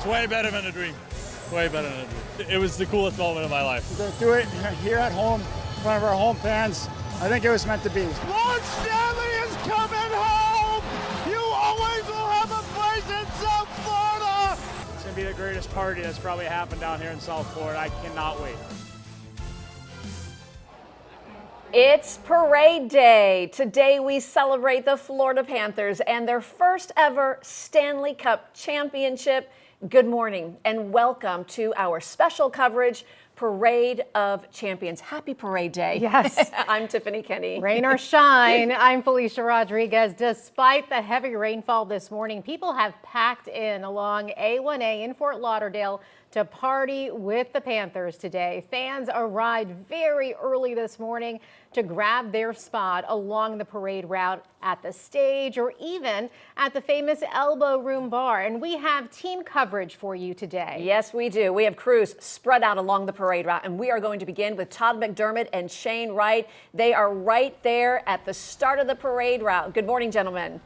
Way better than a dream. Way better than a dream. It was the coolest moment of my life. To do it here at home in front of our home fans, I think it was meant to be. Lord Stanley is coming home! You always will have a place in South Florida! It's going to be the greatest party that's probably happened down here in South Florida. I cannot wait. It's Parade Day. Today we celebrate the Florida Panthers and their first ever Stanley Cup championship. Good morning and welcome to our special coverage, Parade of Champions. Happy Parade Day. Yes. I'm Tiffany Kenny. Rain or shine, I'm Felicia Rodriguez. Despite the heavy rainfall this morning, people have packed in along A1A in Fort Lauderdale to party with the Panthers today. Fans arrived very early this morning to grab their spot along the parade route at the stage or even at the famous Elbow Room Bar. And we have team coverage for you today. Yes, we do. We have crews spread out along the parade route, and we are going to begin with Todd McDermott and Shane Wright. They are right there at the start of the parade route. Good morning, gentlemen.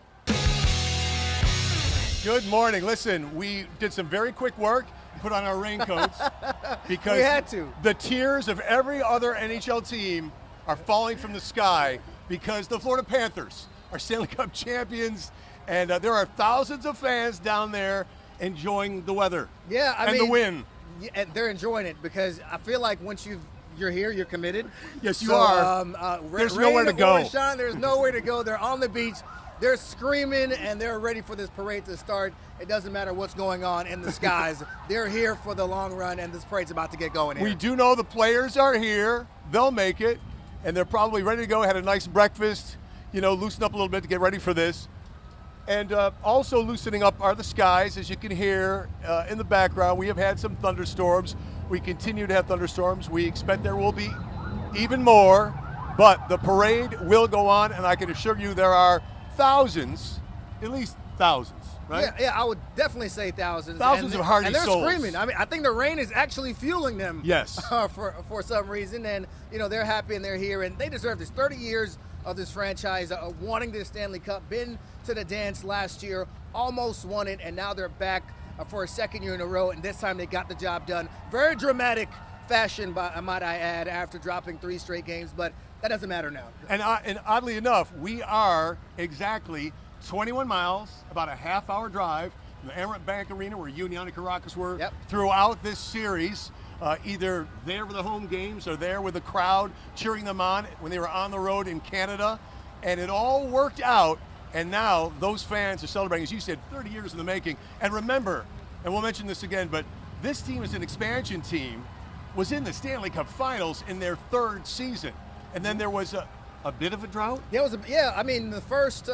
Good morning. Listen, we did some very quick work. Put on our raincoats because We had to. The tears of every other NHL team are falling from the sky because the Florida Panthers are Stanley Cup champions, and there are thousands of fans down there enjoying the weather. Yeah, I and mean, the win. Yeah, and they're enjoying it because I feel like once you're here, you're committed. Yes, you are. There's nowhere to go. Or shine, there's nowhere to go. They're on the beach. They're screaming and they're ready for this parade to start. It doesn't matter what's going on in the skies. They're here for the long run, and this parade's about to get going here. We do know the players are here. They'll make it, and they're probably ready to go. Had a nice breakfast, loosen up a little bit to get ready for this. And also loosening up are the skies, as you can hear in the background. We have had some thunderstorms. We continue to have thunderstorms. We expect there will be even more, but the parade will go on, and I can assure you there are thousands, at least thousands, right? Yeah, I would definitely say thousands. Thousands of hardy and they're souls. screaming. I mean, I think the rain is actually fueling them. Yes. For some reason, and they're happy and they're here, and they deserve this. 30 years of this franchise, wanting this Stanley Cup, been to the dance last year, almost won it, and now they're back for a second year in a row, and this time they got the job done. Very dramatic fashion, might I add, after dropping 3 straight games, but that doesn't matter now. And oddly enough, we are exactly 21 miles, about a half-hour drive from the Amerant Bank Arena where Union and Caracas were throughout this series, either there for the home games or there with the crowd cheering them on when they were on the road in Canada. And it all worked out, and now those fans are celebrating, as you said, 30 years in the making. And remember, and we'll mention this again, but this team is an expansion team, was in the Stanley Cup Finals in their 3rd season. And then there was a bit of a drought? I mean, the first,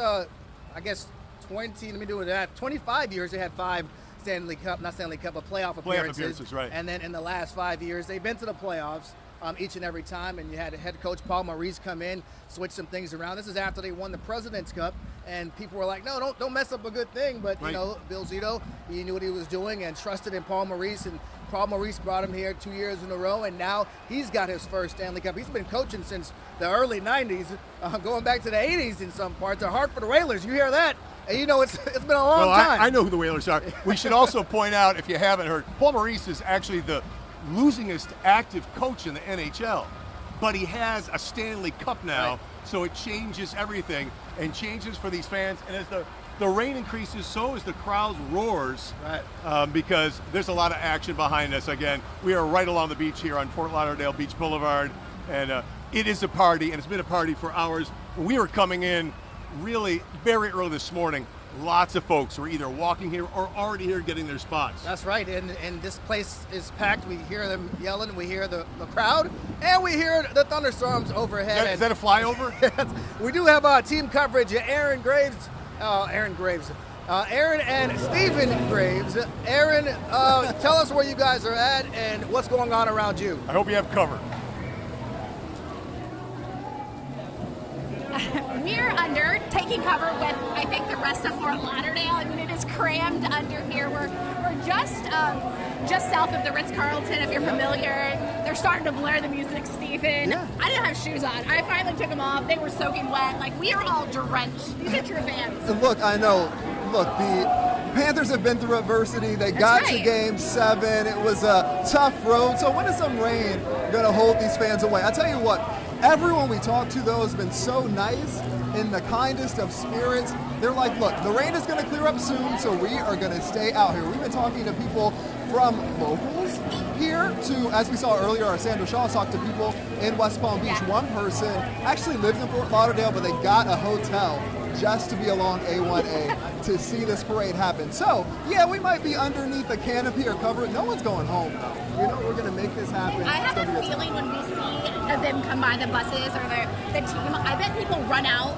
25 years, they had 5 playoff appearances. Right. And then in the last 5 years, they've been to the playoffs each and every time, and you had head coach Paul Maurice come in, switch some things around. This is after they won the President's Cup, and people were like, no, don't mess up a good thing. But, right. Bill Zito, he knew what he was doing and trusted in Paul Maurice, and Paul Maurice brought him here 2 years in a row, and now he's got his first Stanley Cup. He's been coaching since the early 90s, going back to the 80s in some parts. The Hartford Whalers, you hear that? And it's been a long time. I know who the Whalers are. We should also point out, if you haven't heard, Paul Maurice is actually the losingest active coach in the NHL, but he has a Stanley Cup now, so it changes everything and changes for these fans. And as the rain increases, so as the crowd roars, because there's a lot of action behind us. Again, we are right along the beach here on Fort Lauderdale Beach Boulevard, and it is a party, and it's been a party for hours. When we were coming in really very early this morning, lots of folks were either walking here or already here getting their spots. That's right, and this place is packed. We hear them yelling, we hear the crowd, and we hear the thunderstorms overhead. Is that a flyover? We do have team coverage. Aaron and Stephen Graves. Aaron, tell us where you guys are at and what's going on around you. I hope you have cover. We're under, taking cover with, I think, the rest of Fort Lauderdale. I mean, it is crammed under here. We're just south of the Ritz-Carlton, if you're familiar. They're starting to blare the music, Stephen. Yeah. I didn't have shoes on. I finally took them off. They were soaking wet. Like, we are all drenched. These are true fans. Look, I know. Look, Panthers have been through adversity. They got to Game 7. It was a tough road. So when is some rain going to hold these fans away? I tell you what, everyone we talked to, though, has been so nice, in the kindest of spirits. They're like, look, the rain is going to clear up soon, so we are going to stay out here. We've been talking to people from locals here to, as we saw earlier, our Sandra Shaw talked to people in West Palm Beach. One person actually lives in Fort Lauderdale, but they got a hotel just to be along A1A to see this parade happen. So, yeah, we might be underneath the canopy or cover. No one's going home, though. You know, we're going to make this happen. I have a feeling when we see them come by the buses or the team, I bet people run out,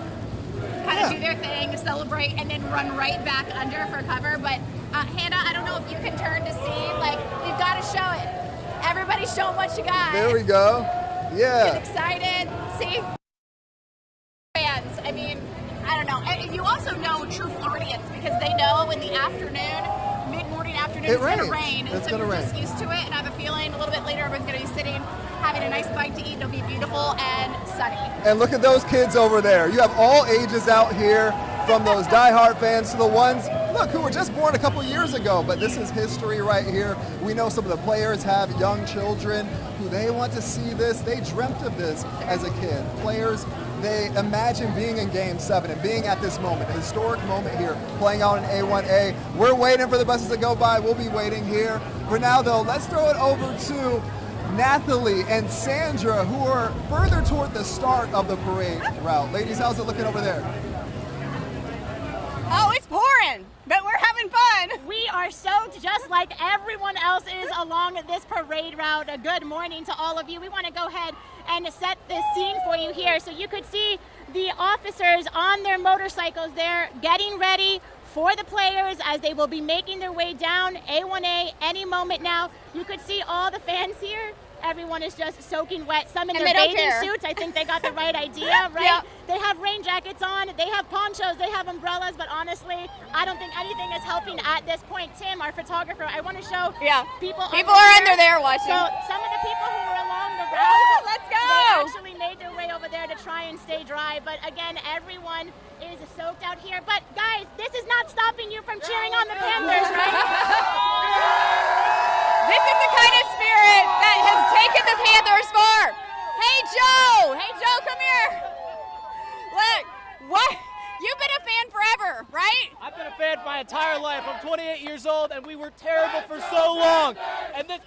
kind of do their thing, celebrate, and then run right back under for cover. But, Hannah, I don't know if you can turn to see, like, you've got to show it. Everybody show what you got. There we go. Yeah. Get excited. See? Fans, I mean, I don't know. And you also know true Floridians because they know in the afternoon, mid-morning afternoon, it's going to rain. It's so going to you're rain. just used to it, and I have a feeling a little bit later everyone's going to be sitting, having a nice bite to eat. It'll be beautiful and sunny. And look at those kids over there. You have all ages out here, from those diehard fans to the ones, look, who were just born a couple years ago. But this is history right here. We know some of the players have young children who they want to see this. They dreamt of this as a kid. Players, they imagine being in Game 7 and being at this moment, a historic moment here, playing out in A1A. We're waiting for the buses to go by. We'll be waiting here. For now, though, let's throw it over to Nathalie and Sandra, who are further toward the start of the parade route. Ladies, how's it looking over there? Oh, it's pouring, but we're having fun. We are soaked just like everyone else is along this parade route. A good morning to all of you. We want to go ahead and set this scene for you here. So you could see the officers on their motorcycles there getting ready for the players as they will be making their way down A1A any moment now. You could see all the fans here. Everyone is just soaking wet. Some in their bathing suits. I think they got the right idea, right? They have rain jackets on. They have ponchos. They have umbrellas. But honestly, I don't think anything is helping at this point. Tim, our photographer, I want to show people. People are under there watching. So some of the people who were along the route, let's go. They actually made their way over there to try and stay dry. But again, everyone is soaked out here. But guys, this is not stopping you from cheering on the Panthers, right? This is the kind of spirit that has taken the Panthers far. Hey, Joe. Hey, Joe, come here. Look, what? You've been a fan forever, right? I've been a fan my entire life. I'm 28 years old, and we were terrible for so long. And this,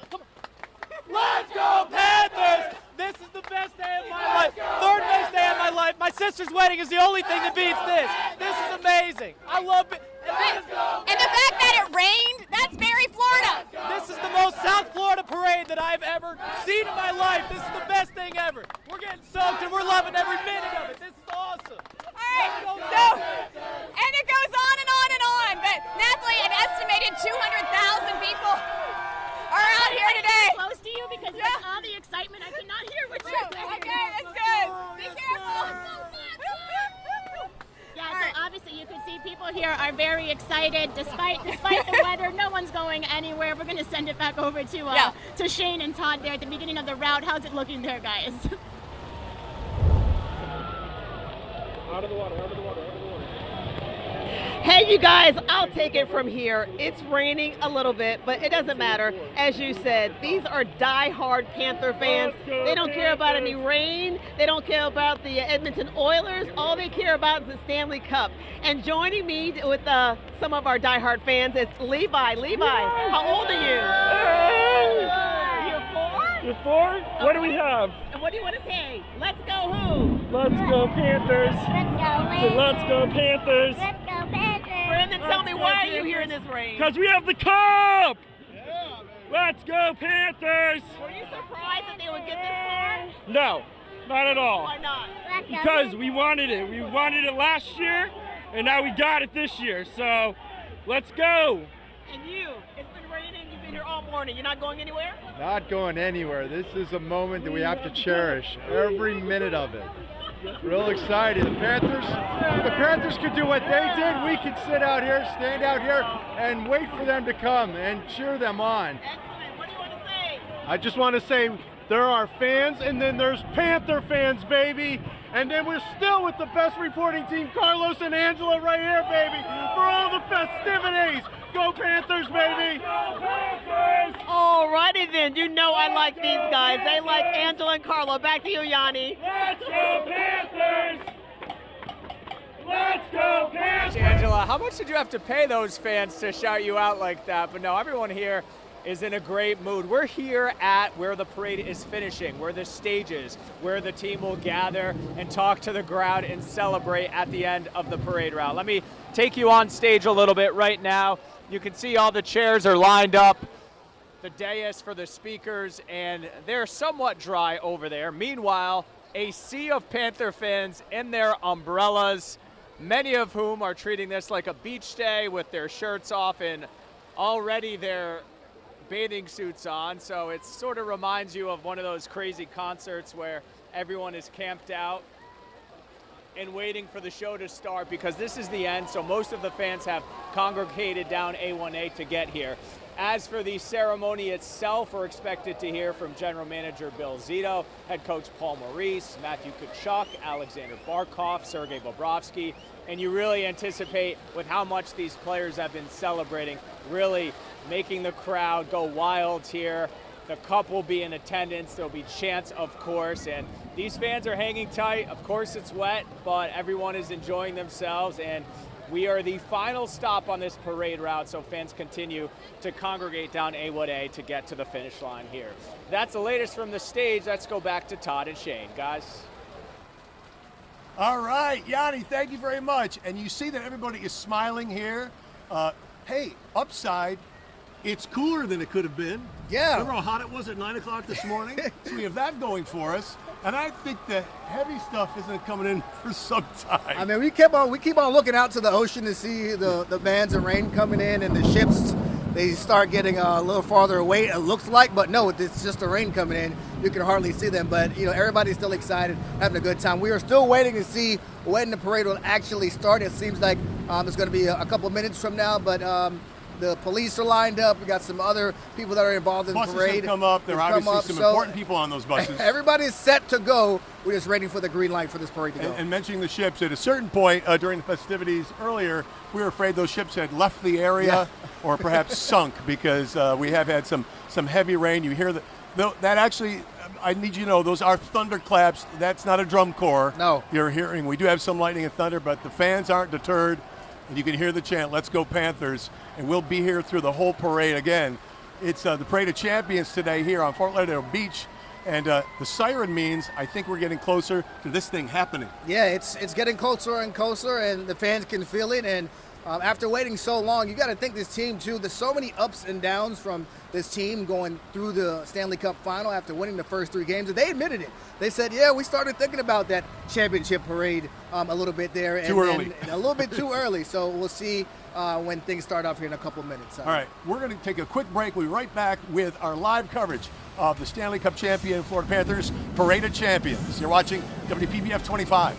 let's go Panthers! This is the best day of my life. Third best day of my life. My sister's wedding is the only thing that beats this. This is amazing. I love it. And the fact that it rained, that's very Florida. This is the most South Florida parade that I've ever seen in my life. This is the best thing ever. We're getting soaked and we're loving every minute of it. This is awesome. All right, so, and it goes on and on and on. But Nathalie, an estimated 200,000 people are out here today. Close to you because with all the excitement, I cannot hear what you're saying. Okay, that's good. Be careful. Yeah, so obviously you can see people here are very excited despite the weather. No one's going anywhere. We're going to send it back over to Shane and Todd there at the beginning of the route. How's it looking there, guys? Out of the water, out of the water, out of the water. Hey, you guys, I'll take it from here. It's raining a little bit, but it doesn't matter. As you said, these are die-hard Panther fans. They don't care about any rain. They don't care about the Edmonton Oilers. All they care about is the Stanley Cup. And joining me with some of our die-hard fans is Levi. Levi, how old are you? You're 4? You're 4? What do we have? And what do you want to say? Let's go who? Let's go Panthers. Let's go Panthers. Brandon, tell me, why are you here in this rain? Because we have the cup! Yeah, let's go Panthers! Were you surprised that they would get this far? No, not at all. Why not? Because we wanted it. We wanted it last year, and now we got it this year. So, let's go! And you, it's been raining, you've been here all morning. You're not going anywhere? Not going anywhere. This is a moment that we have to cherish, every minute of it. Real excited. The Panthers could do what they did. We could sit out here, stand out here, and wait for them to come and cheer them on. Excellent. What do you want to say? I just want to say there are fans, and then there's Panther fans, baby. And then we're still with the best reporting team, Carlos and Angela, right here, baby, for all the festivities. Go Panthers, baby! Go Panthers! Alrighty then, you know I like these guys. They like Angela and Carlo. Back to you, Yanni. Let's go Panthers! Let's go Panthers! Angela, how much did you have to pay those fans to shout you out like that? But no, everyone here is in a great mood. We're here at where the parade is finishing, where the stage is, where the team will gather and talk to the crowd and celebrate at the end of the parade route. Let me take you on stage a little bit right now. You can see all the chairs are lined up, the dais for the speakers, and they're somewhat dry over there. Meanwhile, a sea of Panther fans in their umbrellas, many of whom are treating this like a beach day with their shirts off and already their bathing suits on. So it sort of reminds you of one of those crazy concerts where everyone is camped out and waiting for the show to start, because this is the end, so most of the fans have congregated down A1A to get here. As for the ceremony itself, we're expected to hear from General Manager Bill Zito, Head Coach Paul Maurice, Matthew Tkachuk, Alexander Barkov, Sergei Bobrovsky, and you really anticipate, with how much these players have been celebrating, really making the crowd go wild here. The Cup will be in attendance. There'll be chants, of course, and these fans are hanging tight. Of course, it's wet, but everyone is enjoying themselves, and we are the final stop on this parade route, so fans continue to congregate down A1A to get to the finish line here. That's the latest from the stage. Let's go back to Todd and Shane, guys. All right, Yanni, thank you very much. And you see that everybody is smiling here. Hey, upside, it's cooler than it could have been. Yeah. Remember how hot it was at 9 o'clock this morning? So we have that going for us. And I think the heavy stuff isn't coming in for some time. I mean, we keep on looking out to the ocean to see the bands of rain coming in, and the ships, they start getting a little farther away, it looks like, but no, it's just the rain coming in. You can hardly see them, but you know, everybody's still excited, having a good time. We are still waiting to see when the parade will actually start. It seems like it's going to be a couple of minutes from now, but the police are lined up. We got some other people that are involved in the parade. Buses have come up. There are obviously some important people on those buses. Everybody's set to go. We're just waiting for the green light for this parade to go. And mentioning the ships, at a certain point during the festivities earlier, we were afraid those ships had left the area or perhaps sunk, because we have had some heavy rain. You hear that actually, I need you to know, those are thunderclaps. That's not a drum corps. No. You're hearing, we do have some lightning and thunder, but the fans aren't deterred. And you can hear the chant, "Let's go Panthers," and we'll be here through the whole parade. Again, it's the Parade of Champions today here on Fort Lauderdale Beach, and the siren means I think we're getting closer to this thing happening. Yeah, it's getting closer and closer, and the fans can feel it. And after waiting so long, you got to think this team too. There's so many ups and downs from this team going through the Stanley Cup final after winning the first 3 games. And they admitted it. They said, yeah, we started thinking about that championship parade a little bit there. Too early. And a little bit too early. So we'll see when things start off here in a couple minutes. All right, we're going to take a quick break. We'll be right back with our live coverage of the Stanley Cup champion Florida Panthers Parade of Champions. You're watching WPBF 25.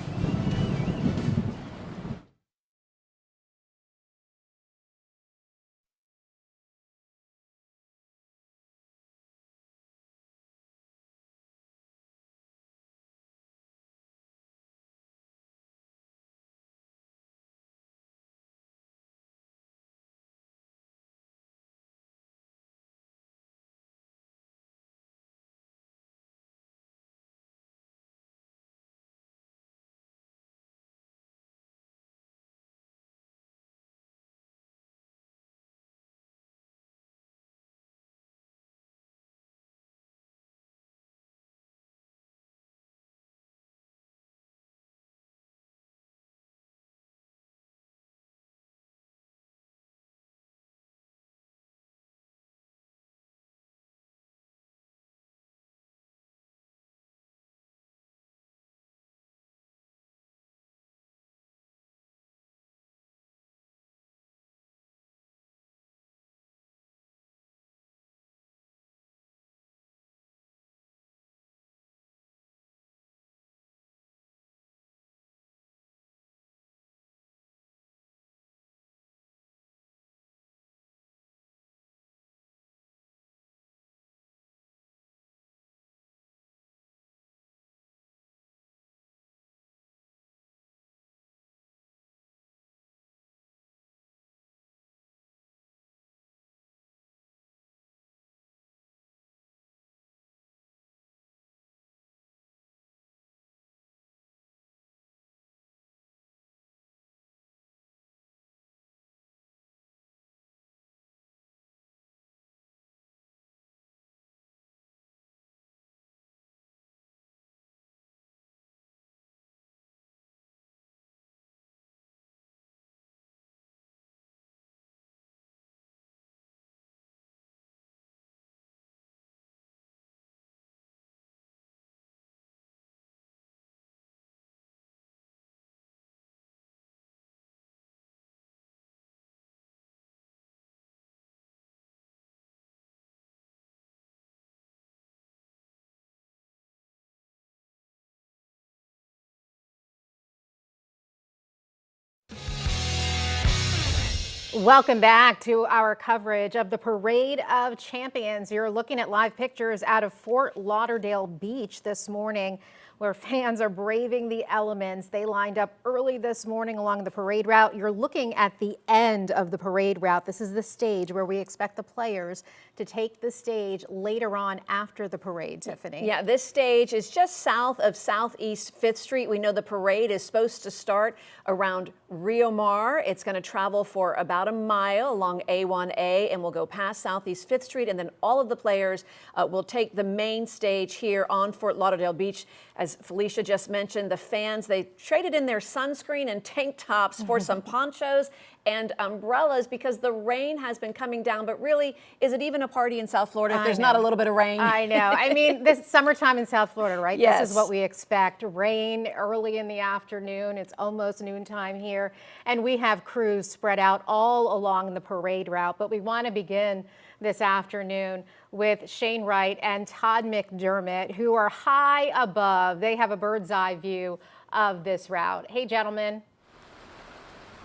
Welcome back to our coverage of the Parade of Champions. You're looking at live pictures out of Fort Lauderdale Beach this morning, where fans are braving the elements. They lined up early this morning along the parade route. You're looking at the end of the parade route. This is the stage where we expect the players to take the stage later on after the parade, Tiffany. Yeah, this stage is just south of Southeast 5th Street. We know the parade is supposed to start around Rio Mar. It's going to travel for about a mile along A1A and will go past Southeast 5th Street, and then all of the players will take the main stage here on Fort Lauderdale Beach. As Felicia just mentioned, the fans, they traded in their sunscreen and tank tops for some ponchos and umbrellas because the rain has been coming down. But really, is it even a party in South Florida if there's not a little bit of rain? I know. I mean, this summertime in South Florida, right? Yes. This is what we expect. Rain early in the afternoon. It's almost noontime here. And we have crews spread out all along the parade route. But we want to begin this afternoon with Shane Wright and Todd McDermott, who are high above. They have a bird's eye view of this route. Hey, gentlemen.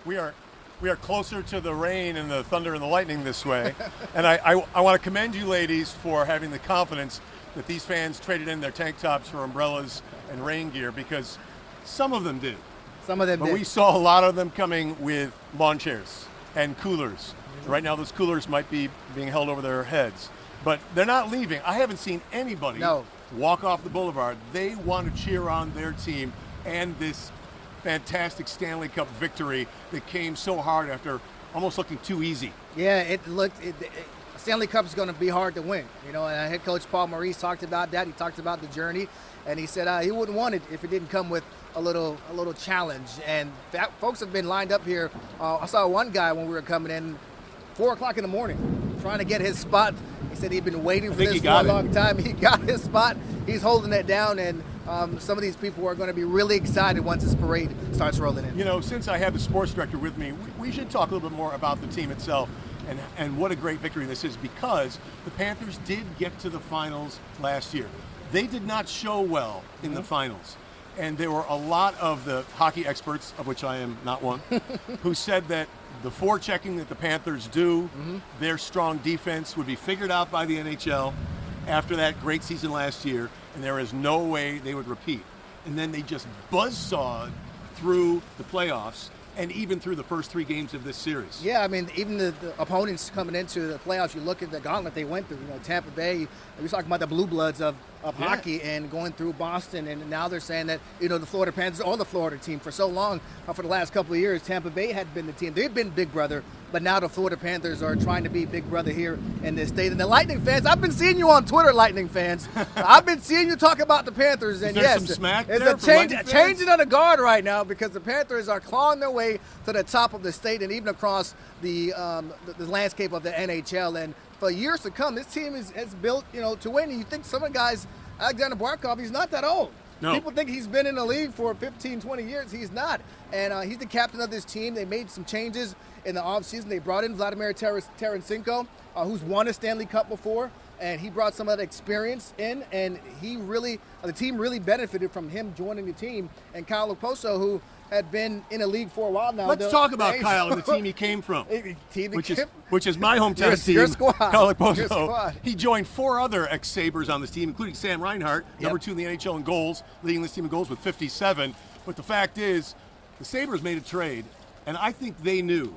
We are closer to the rain and the thunder and the lightning this way. And I want to commend you ladies for having the confidence that these fans traded in their tank tops for umbrellas and rain gear, because some of them did. Some of them did. But we saw a lot of them coming with lawn chairs and coolers. Right now, those coolers might be being held over their heads, but they're not leaving. I haven't seen anybody walk off the boulevard. They want to cheer on their team and this fantastic Stanley Cup victory that came so hard after almost looking too easy. Yeah, Stanley Cup is going to be hard to win. You know, and head coach Paul Maurice talked about that. He talked about the journey, and he said he wouldn't want it if it didn't come with a little challenge. And folks have been lined up here. I saw one guy when we were coming in, 4 o'clock in the morning, trying to get his spot. He said he'd been waiting for this for a long time. He got his spot. He's holding it down, and some of these people are going to be really excited once this parade starts rolling in. You know, since I have the sports director with me, we should talk a little bit more about the team itself and what a great victory this is, because the Panthers did get to the finals last year. They did not show well in the finals. And there were a lot of the hockey experts, of which I am not one, who said that the forechecking that the Panthers do, their strong defense would be figured out by the NHL after that great season last year, and there is no way they would repeat. And then they just buzzsawed through the playoffs and even through the first 3 games of this series. Yeah, I mean, even the opponents coming into the playoffs, you look at the gauntlet they went through. You know, Tampa Bay, we're talking about the blue bloods of hockey, and going through Boston, and now they're saying that, you know, the Florida Panthers are the Florida team. For so long, for the last couple of years, Tampa Bay had been the team. They've been big brother, but now the Florida Panthers are trying to be big brother here in this state. And the Lightning fans, I've been seeing you on Twitter, Lightning fans. I've been seeing you talk about the Panthers. And yes, some smack it's there a changing of the guard right now, because the Panthers are clawing their way to the top of the state and even across the landscape of the NHL. And for years to come, this team has built, you know, to win. And you think some of the guys, Alexander Barkov, he's not that old. No. People think he's been in the league for 15, 20 years. He's not. And he's the captain of this team. They made some changes in the offseason. They brought in Vladimir Tarasenko, who's won a Stanley Cup before, and he brought some of that experience in, and the team really benefited from him joining the team. And Kyle Okposo, who had been in the league for a while now. Let's talk about Kyle and the team he came from, which is my hometown team. Your squad. Kyle Okposo. He joined 4 other ex-Sabres on this team, including Sam Reinhart, number 2 in the NHL in goals, leading this team in goals with 57. But the fact is, the Sabres made a trade, and I think they knew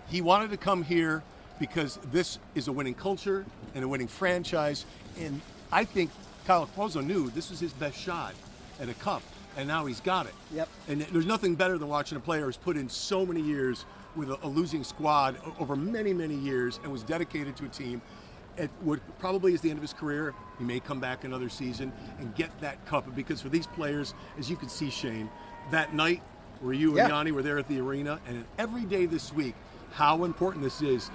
he wanted to come here because this is a winning culture and a winning franchise. And I think Kyle Okposo knew this was his best shot at a cup. And now he's got it. Yep. And there's nothing better than watching a player who's put in so many years with a losing squad over many, many years and was dedicated to a team. At what probably is the end of his career, he may come back another season and get that cup. Because for these players, as you can see, Shane, that night where you and Yanni were there at the arena, and every day this week, how important this is.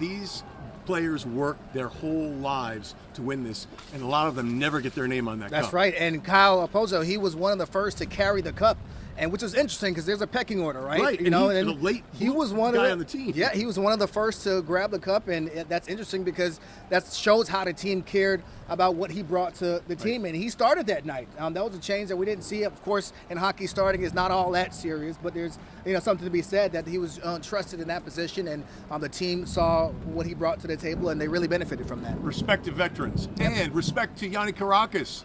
These players work their whole lives to win this, and a lot of them never get their name on that cup. That's right. And Kyle Okposo, he was one of the first to carry the cup and which was interesting because there's a pecking order, right? Right, You and know, he's and the late he was one guy of on the team. Yeah, he was one of the first to grab the cup, and that's interesting because that shows how the team cared about what he brought to the team, and he started that night. That was a change that we didn't see. Of course, in hockey, starting is not all that serious, but there's something to be said that he was trusted in that position, and the team saw what he brought to the table, and they really benefited from that. Respect to veterans and respect to Yanni Caracas,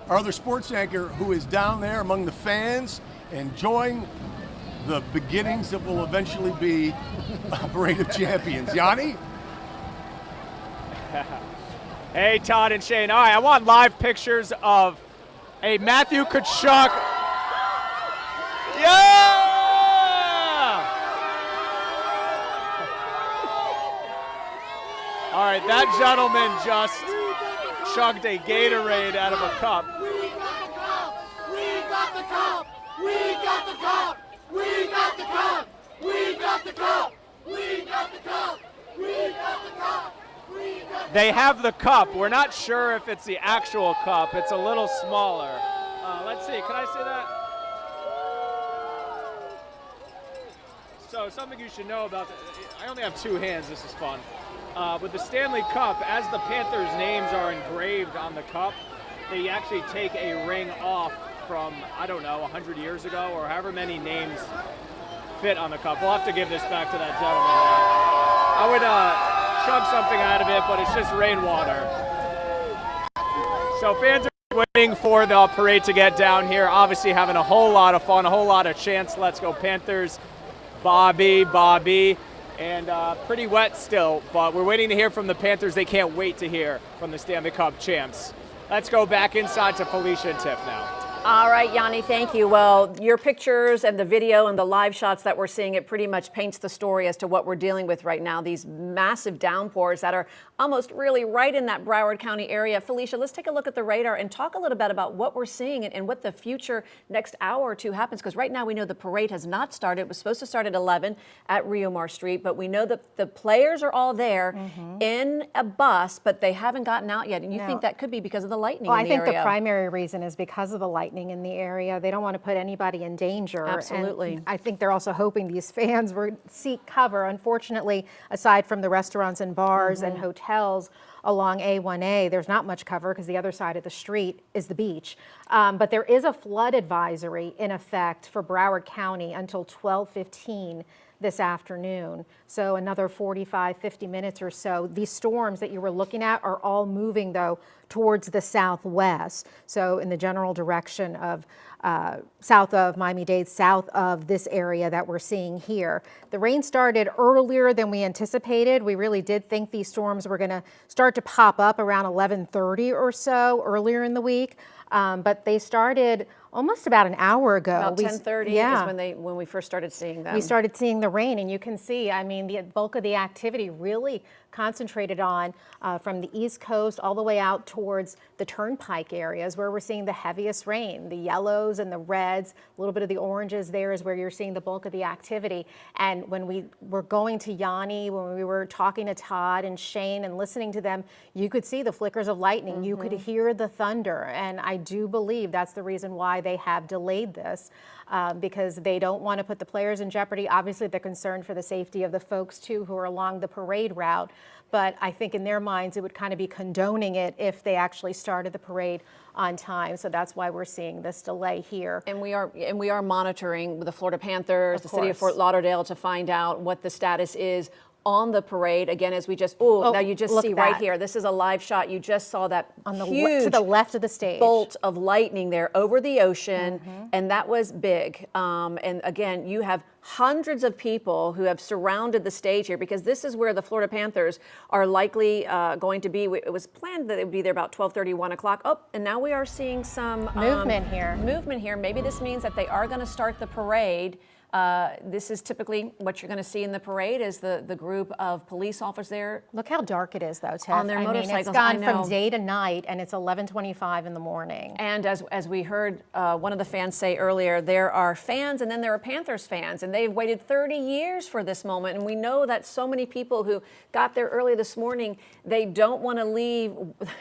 our other sports anchor who is down there among the fans enjoying the beginnings that will eventually be a Parade of Champions. Yanni? Hey, Todd and Shane. All right, I want live pictures of a Matthew Tkachuk. Yeah! All right, that gentleman just chugged a Gatorade out of a cup. We got the cup! We got the cup! We got the cup! We got the cup! We got the cup! We got the cup! We got the cup! They have the cup. We're not sure if it's the actual cup. It's a little smaller. Let's see. Can I see that? So something you should know about, I only have two hands. This is fun. With the Stanley Cup, as the Panthers' names are engraved on the cup, they actually take a ring off from, I don't know, 100 years ago or however many names fit on the cup. We'll have to give this back to that gentleman. I would chug something out of it, but it's just rainwater. So fans are waiting for the parade to get down here, obviously having a whole lot of fun, a whole lot of chants. Let's go Panthers, Bobby, and pretty wet still, but we're waiting to hear from the Panthers. They can't wait to hear from the Stanley Cup champs. Let's go back inside to Felicia and Tiff now. All right, Yanni, thank you. Well, your pictures and the video and the live shots that we're seeing, it pretty much paints the story as to what we're dealing with right now. These massive downpours that are almost really right in that Broward County area. Felicia, let's take a look at the radar and talk a little bit about what we're seeing and what the future next hour or two happens. Because right now we know the parade has not started. It was supposed to start at 11 at Rio Mar Street, but we know that the players are all there in a bus, but they haven't gotten out yet. And you think that could be because of the lightning in the area? I think the primary reason is because of the lightning in the area. They don't want to put anybody in danger. Absolutely. And I think they're also hoping these fans will seek cover. Unfortunately, aside from the restaurants and bars and hotels along A1A, there's not much cover because the other side of the street is the beach. But there is a flood advisory in effect for Broward County until 12:15 this afternoon. So another 45, 50 minutes or so. These storms that you were looking at are all moving, though, towards the southwest. So in the general direction of south of Miami-Dade, south of this area that we're seeing here. The rain started earlier than we anticipated. We really did think these storms were going to start to pop up around 11:30 or so earlier in the week. But they started almost about an hour ago. About 10:30 is when we first started seeing them. We started seeing the rain, and you can see, I mean, the bulk of the activity really concentrated on from the East Coast all the way out towards the Turnpike areas where we're seeing the heaviest rain. The yellows and the reds, a little bit of the oranges there is where you're seeing the bulk of the activity. And when we were going to Yanni, when we were talking to Todd and Shane and listening to them, you could see the flickers of lightning. You could hear the thunder. And I do believe that's the reason why they have delayed this. Because they don't want to put the players in jeopardy. Obviously, they're concerned for the safety of the folks, too, who are along the parade route. But I think in their minds, it would kind of be condoning it if they actually started the parade on time. So that's why we're seeing this delay here. And we are monitoring the Florida Panthers, the city of Fort Lauderdale, to find out what the status is on the parade. Again, as we just, now you just see right here, this is a live shot. You just saw that on the huge to the left of the stage bolt of lightning there over the ocean, and that was big. And again, you have hundreds of people who have surrounded the stage here because this is where the Florida Panthers are likely going to be. It was planned that it would be there about 12:30, 1 o'clock. Oh, and now we are seeing some movement here. Maybe this means that they are going to start the parade This is typically what you're going to see in the parade is the group of police officers there. Look how dark it is, though, Tiff. On their motorcycles. It's gone from day to night, and it's 11:25 in the morning. And as we heard one of the fans say earlier, there are fans and then there are Panthers fans, and they've waited 30 years for this moment. And we know that so many people who got there early this morning, they don't want to leave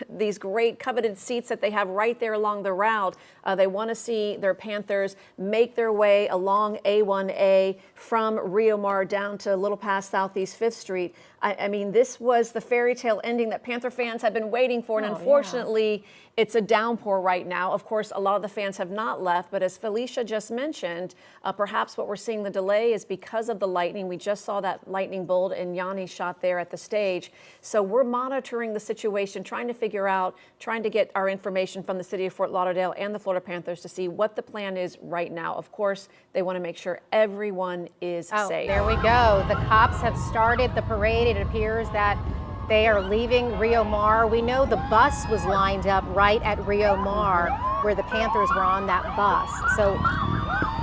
these great coveted seats that they have right there along the route. They want to see their Panthers make their way along A1A from Rio Mar down to a little past Southeast 5th Street. I mean, this was the fairy tale ending that Panther fans have been waiting for, and unfortunately, it's a downpour right now. Of course, a lot of the fans have not left, but as Felicia just mentioned, perhaps what we're seeing the delay is because of the lightning. We just saw that lightning bolt and Yanni shot there at the stage. So we're monitoring the situation, trying to figure out, trying to get our information from the city of Fort Lauderdale and the Florida Panthers to see what the plan is right now. Of course, they want to make sure everyone is safe. There we go. The cops have started the parade. It appears that they are leaving Rio Mar. We know the bus was lined up right at Rio Mar where the Panthers were on that bus. So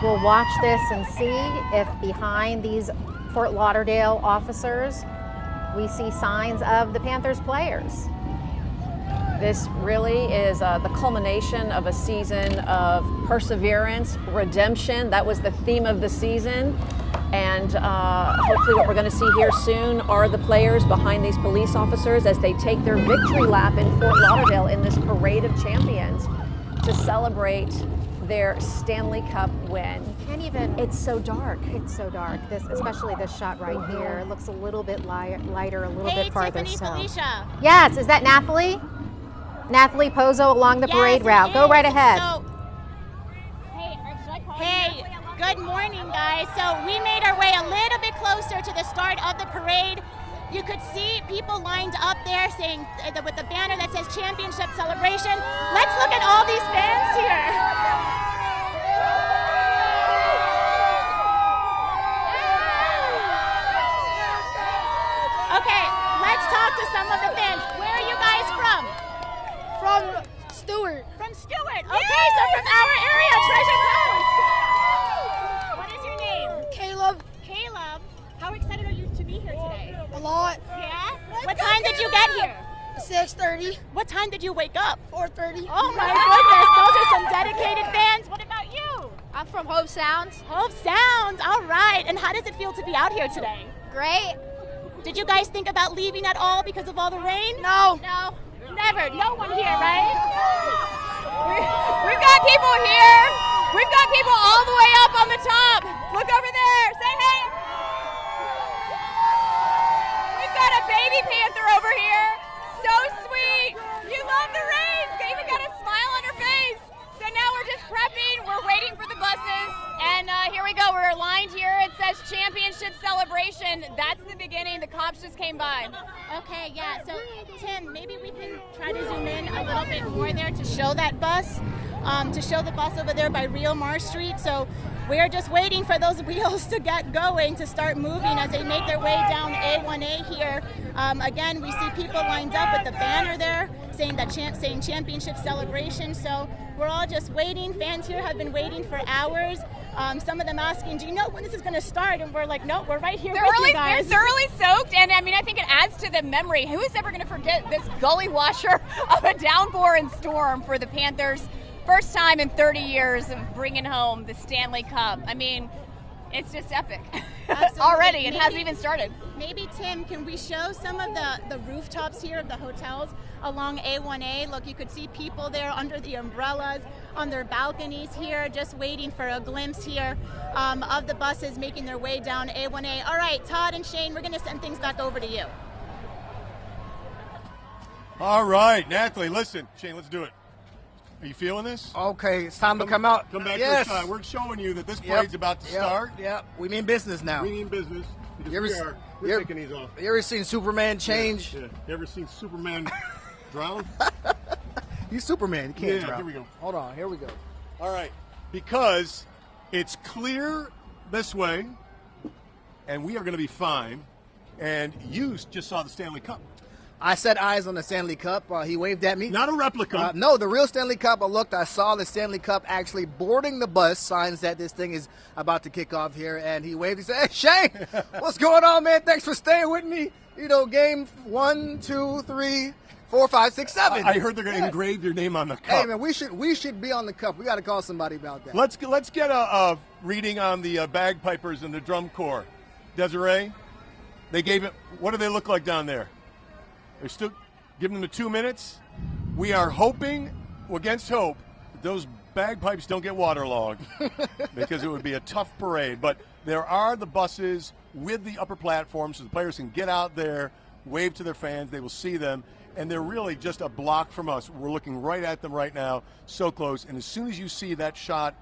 we'll watch this and see if behind these Fort Lauderdale officers we see signs of the Panthers players. This really is the culmination of a season of perseverance, redemption. That was the theme of the season. And hopefully what we're going to see here soon are the players behind these police officers as they take their victory lap in Fort Lauderdale in this parade of champions to celebrate their Stanley Cup win. Can't even. It's so dark. It's so dark. This, especially this shot right here, it looks a little bit lighter, a little bit farther Tiffany, south. Felicia. Yes, is that Nathalie? Nathalie Pozo along the parade route. Go right ahead. So, hey, good morning, guys. So we made our way a little bit closer to the start of the parade. You could see people lined up there saying with the banner that says Championship Celebration. Let's look at all these fans here. Okay, let's talk to some of the fans. Where are you guys from? From Stewart. From Stewart. Okay, so from our area, Treasure Coast. What is your name? Caleb. Caleb. How excited are you to be here today? A lot. Yeah? What time did you get here? 6:30. What time did you wake up? 4:30. Oh my goodness, those are some dedicated fans. What about you? I'm from Hope Sounds. Hope Sounds, all right. And how does it feel to be out here today? Great. Did you guys think about leaving at all because of all the rain? No. No. Never. No one here, right? We've got people here. We've got people all the way up on the top. Look over there. Say hey. We've got a baby panther over here. So sweet. You love the rain. They even got a smile on her face. So now we're just prepping. We're waiting for the buses. And here we go. We're aligned here. It says Championship Celebration. That's the beginning. The cops just came by. Okay, yeah. So, Tim, maybe we can try to zoom in a little bit more there to show that bus, to show the bus over there by Rio Mar Street. So we're just waiting for those wheels to get going, to start moving as they make their way down A1A here. Again, we see people lined up with the banner there saying saying Championship Celebration. So we're all just waiting. Fans here have been waiting for hours. Some of them asking, do you know when this is going to start? And we're like, no, we're right here with you guys. They're thoroughly soaked, and I mean, I think it adds to the memory. Who is ever going to forget this gully washer of a downpour and storm for the Panthers? First time in 30 years of bringing home the Stanley Cup. I mean, it's just epic. Already. It hasn't even started. Maybe, Tim, can we show some of the rooftops here of the hotels along A1A? Look, you could see people there under the umbrellas on their balconies here, just waiting for a glimpse here of the buses making their way down A1A. All right, Todd and Shane, we're going to send things back over to you. All right, Nathalie, listen. Shane, let's do it. Are you feeling this? Okay, it's time to come out. Come back Yes. to the shot. We're showing you that this parade's about to start. Yep, we mean business now. We mean business. You ever, We're taking these off. You ever seen Superman change? Yeah. You ever seen Superman drown? He's Superman. You can't drown. Here we go. Hold on. Here we go. All right. Because it's clear this way, and we are going to be fine. And you just saw the Stanley Cup. I set eyes on the Stanley Cup. He waved at me. Not a replica. No, the real Stanley Cup. I saw the Stanley Cup actually boarding the bus, signs that this thing is about to kick off here. And he waved. He said, "Hey, Shane, what's going on, man? Thanks for staying with me. Game 1, 2, 3, 4, 5, 6, 7. I heard they're going to engrave your name on the cup. Hey, man, we should be on the cup. We got to call somebody about that. Let's get a reading on the bagpipers and the drum corps. Desiree, they gave it. What do they look like down there? They're still giving them the 2 minutes. We are hoping, against hope, that those bagpipes don't get waterlogged because it would be a tough parade. But there are the buses with the upper platforms so the players can get out there, wave to their fans. They will see them. And they're really just a block from us. We're looking right at them right now, so close. And as soon as you see that shot,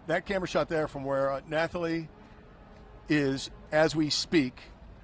that camera shot there from where Nathalie is as we speak,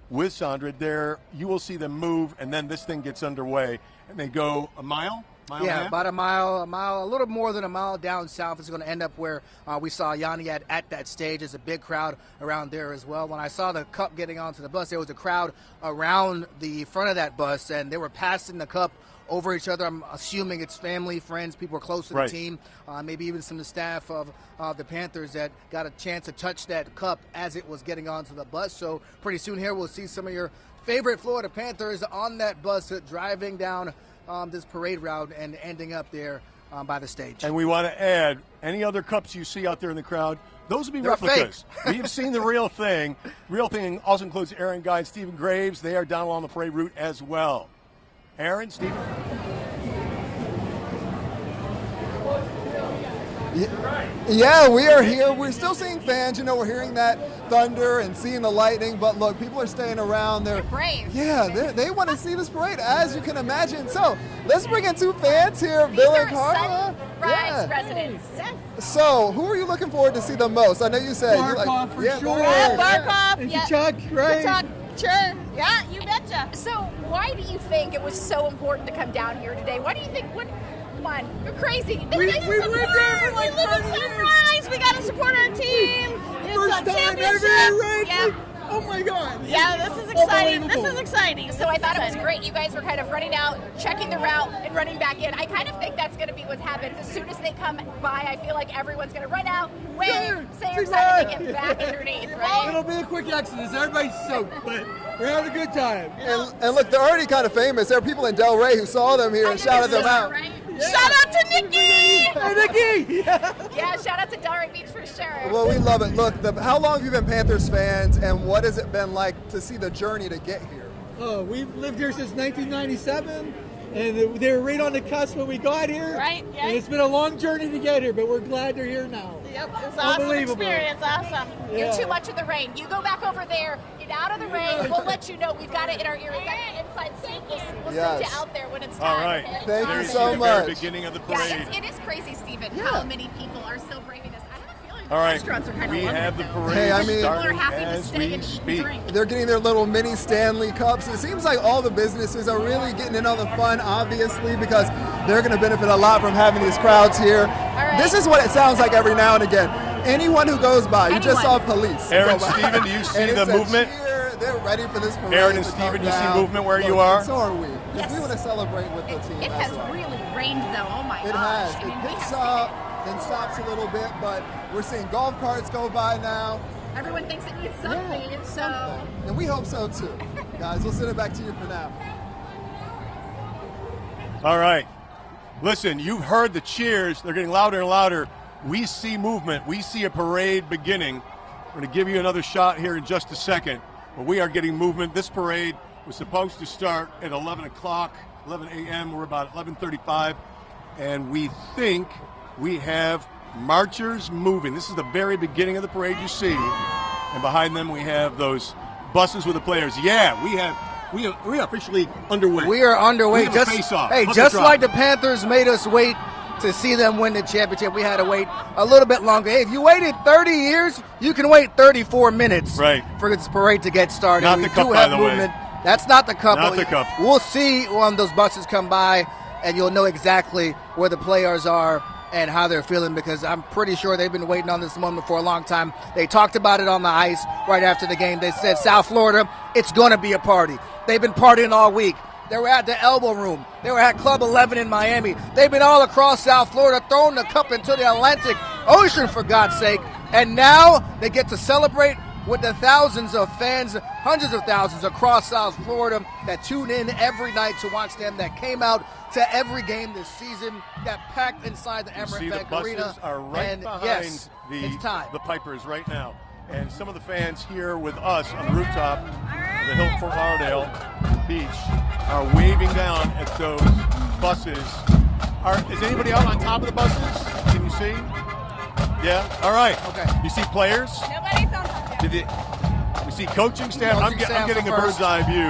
with Sandra, there you will see them move, and then this thing gets underway, and they go a mile? About a mile, a little more than a mile down south. It's going to end up where we saw Yanni at that stage. There's a big crowd around there as well. When I saw the cup getting onto the bus, there was a crowd around the front of that bus, and they were passing the cup over each other. I'm assuming it's family, friends, people close to the team, maybe even some of the staff of the Panthers that got a chance to touch that cup as it was getting onto the bus. So pretty soon here we'll see some of your favorite Florida Panthers on that bus driving down this parade route and ending up there by the stage. And we want to add, any other cups you see out there in the crowd, those will be replicas. We've seen the real thing. Real thing also includes Aaron Guy and Stephen Graves. They are down along the parade route as well. Aaron, Stephen? Yeah, we are here. We're still seeing fans. We're hearing that thunder and seeing the lightning. But look, people are staying around. They're brave. Yeah, they want to see this parade, as you can imagine. So let's bring in two fans here, Bill and Carla. Sunrise residents. So who are you looking forward to see the most? I know you said Barkov for sure. Barkov. And Kachuk, right? Kachuk, sure. Yeah, you betcha. So why do you think it was so important to come down here today? Why do you think? Come on, you're crazy. We lived there for like 30 years. We got to support our team. First time ever, right? Oh my God. Yeah, this is exciting. This is exciting. So I thought it was great. You guys were kind of running out, checking the route, and running back in. I kind of think that's going to be what happens. As soon as they come by, I feel like everyone's going to run out, wave, say your side, and they get back underneath, right? It'll be a quick exodus. Everybody's soaked, but we're having a good time. And look, they're already kind of famous. There are people in Delray who saw them here and shouted them out. Right? Yeah. Shout out to Nikki! Hey, Nikki! Yeah, shout out to Delray Beach for sure. Well, we love it. Look, how long have you been Panthers fans, and what has it been like to see the journey to get here? Oh, we've lived here since 1997, and they were right on the cusp when we got here. Right, yeah. And it's been a long journey to get here, but we're glad they're here now. Yep, it's awesome experience, awesome. Yeah. You're too much in the rain. You go back over there, get out of the rain. We'll let you know. We've got it in our ear. We've got the inside scoop. We'll send you out there when it's time. All right. Okay? Thank you so the much. very beginning of the parade. Yeah, it is crazy, Stephen, how many people are still braving this. I have a feeling All right. restaurants are kind of We have the parade Hey, I mean, starting people are happy to as stay we and eat and speak. drink. They're getting their little mini Stanley Cups. It seems like all the businesses are really getting in on the fun, obviously, because they're going to benefit a lot from having these crowds here. right. This is what it sounds like every now and again. Anyone who goes by, you just saw police. Aaron, go by. Stephen, do you see And the it's a movement? cheer. They're ready for this parade. Aaron and to Stephen, come you see down. movement where Look, you are? So are we. Yes. We want to celebrate with the team It as has well. really rained, though. Oh, my It gosh. has. I mean, It we picks have up, then stops a little bit, but we're seeing golf carts go by now. Everyone thinks it needs something, so. And we hope so too. Guys, we'll send it back to you for now. All right. Listen, you've heard the cheers. They're getting louder and louder. We see movement. We see a parade beginning. We're going to give you another shot here in just a second. But we are getting movement. This parade was supposed to start at 11 o'clock, 11 a.m. We're about 11:35. And we think we have marchers moving. This is the very beginning of the parade you see. And behind them we have those buses with the players. Yeah, we are officially underway. We are underway. We have a face-off. Hey, Let's just drop. like the Panthers made us wait to see them win the championship, we had to wait a little bit longer. Hey, if you waited 30 years, you can wait 34 minutes for this parade to get started. Not we the cup, do by have the way. movement. That's not the cup. Not the cup. We'll see when those buses come by, and you'll know exactly where the players are and how they're feeling, because I'm pretty sure they've been waiting on this moment for a long time. They talked about it on the ice right after the game. They said, South Florida, it's going to be a party. They've been partying all week. They were at the Elbow Room. They were at Club 11 in Miami. They've been all across South Florida, throwing the cup into the Atlantic Ocean, for God's sake. And now they get to celebrate with the thousands of fans, hundreds of thousands across South Florida that tune in every night to watch them, that came out to every game this season, that packed inside the Emirates Bank Arena. The buses are right and behind yes, it's time. the Pipers right now. And some of the fans here with us on the rooftop of the Hilton Fort Lauderdale Beach are waving down at those buses. Is anybody out on top of the buses? Can you see? Yeah? All right. Okay. You see players? Nobody's on top yet. We see coaching staff. I'm getting a bird's eye view.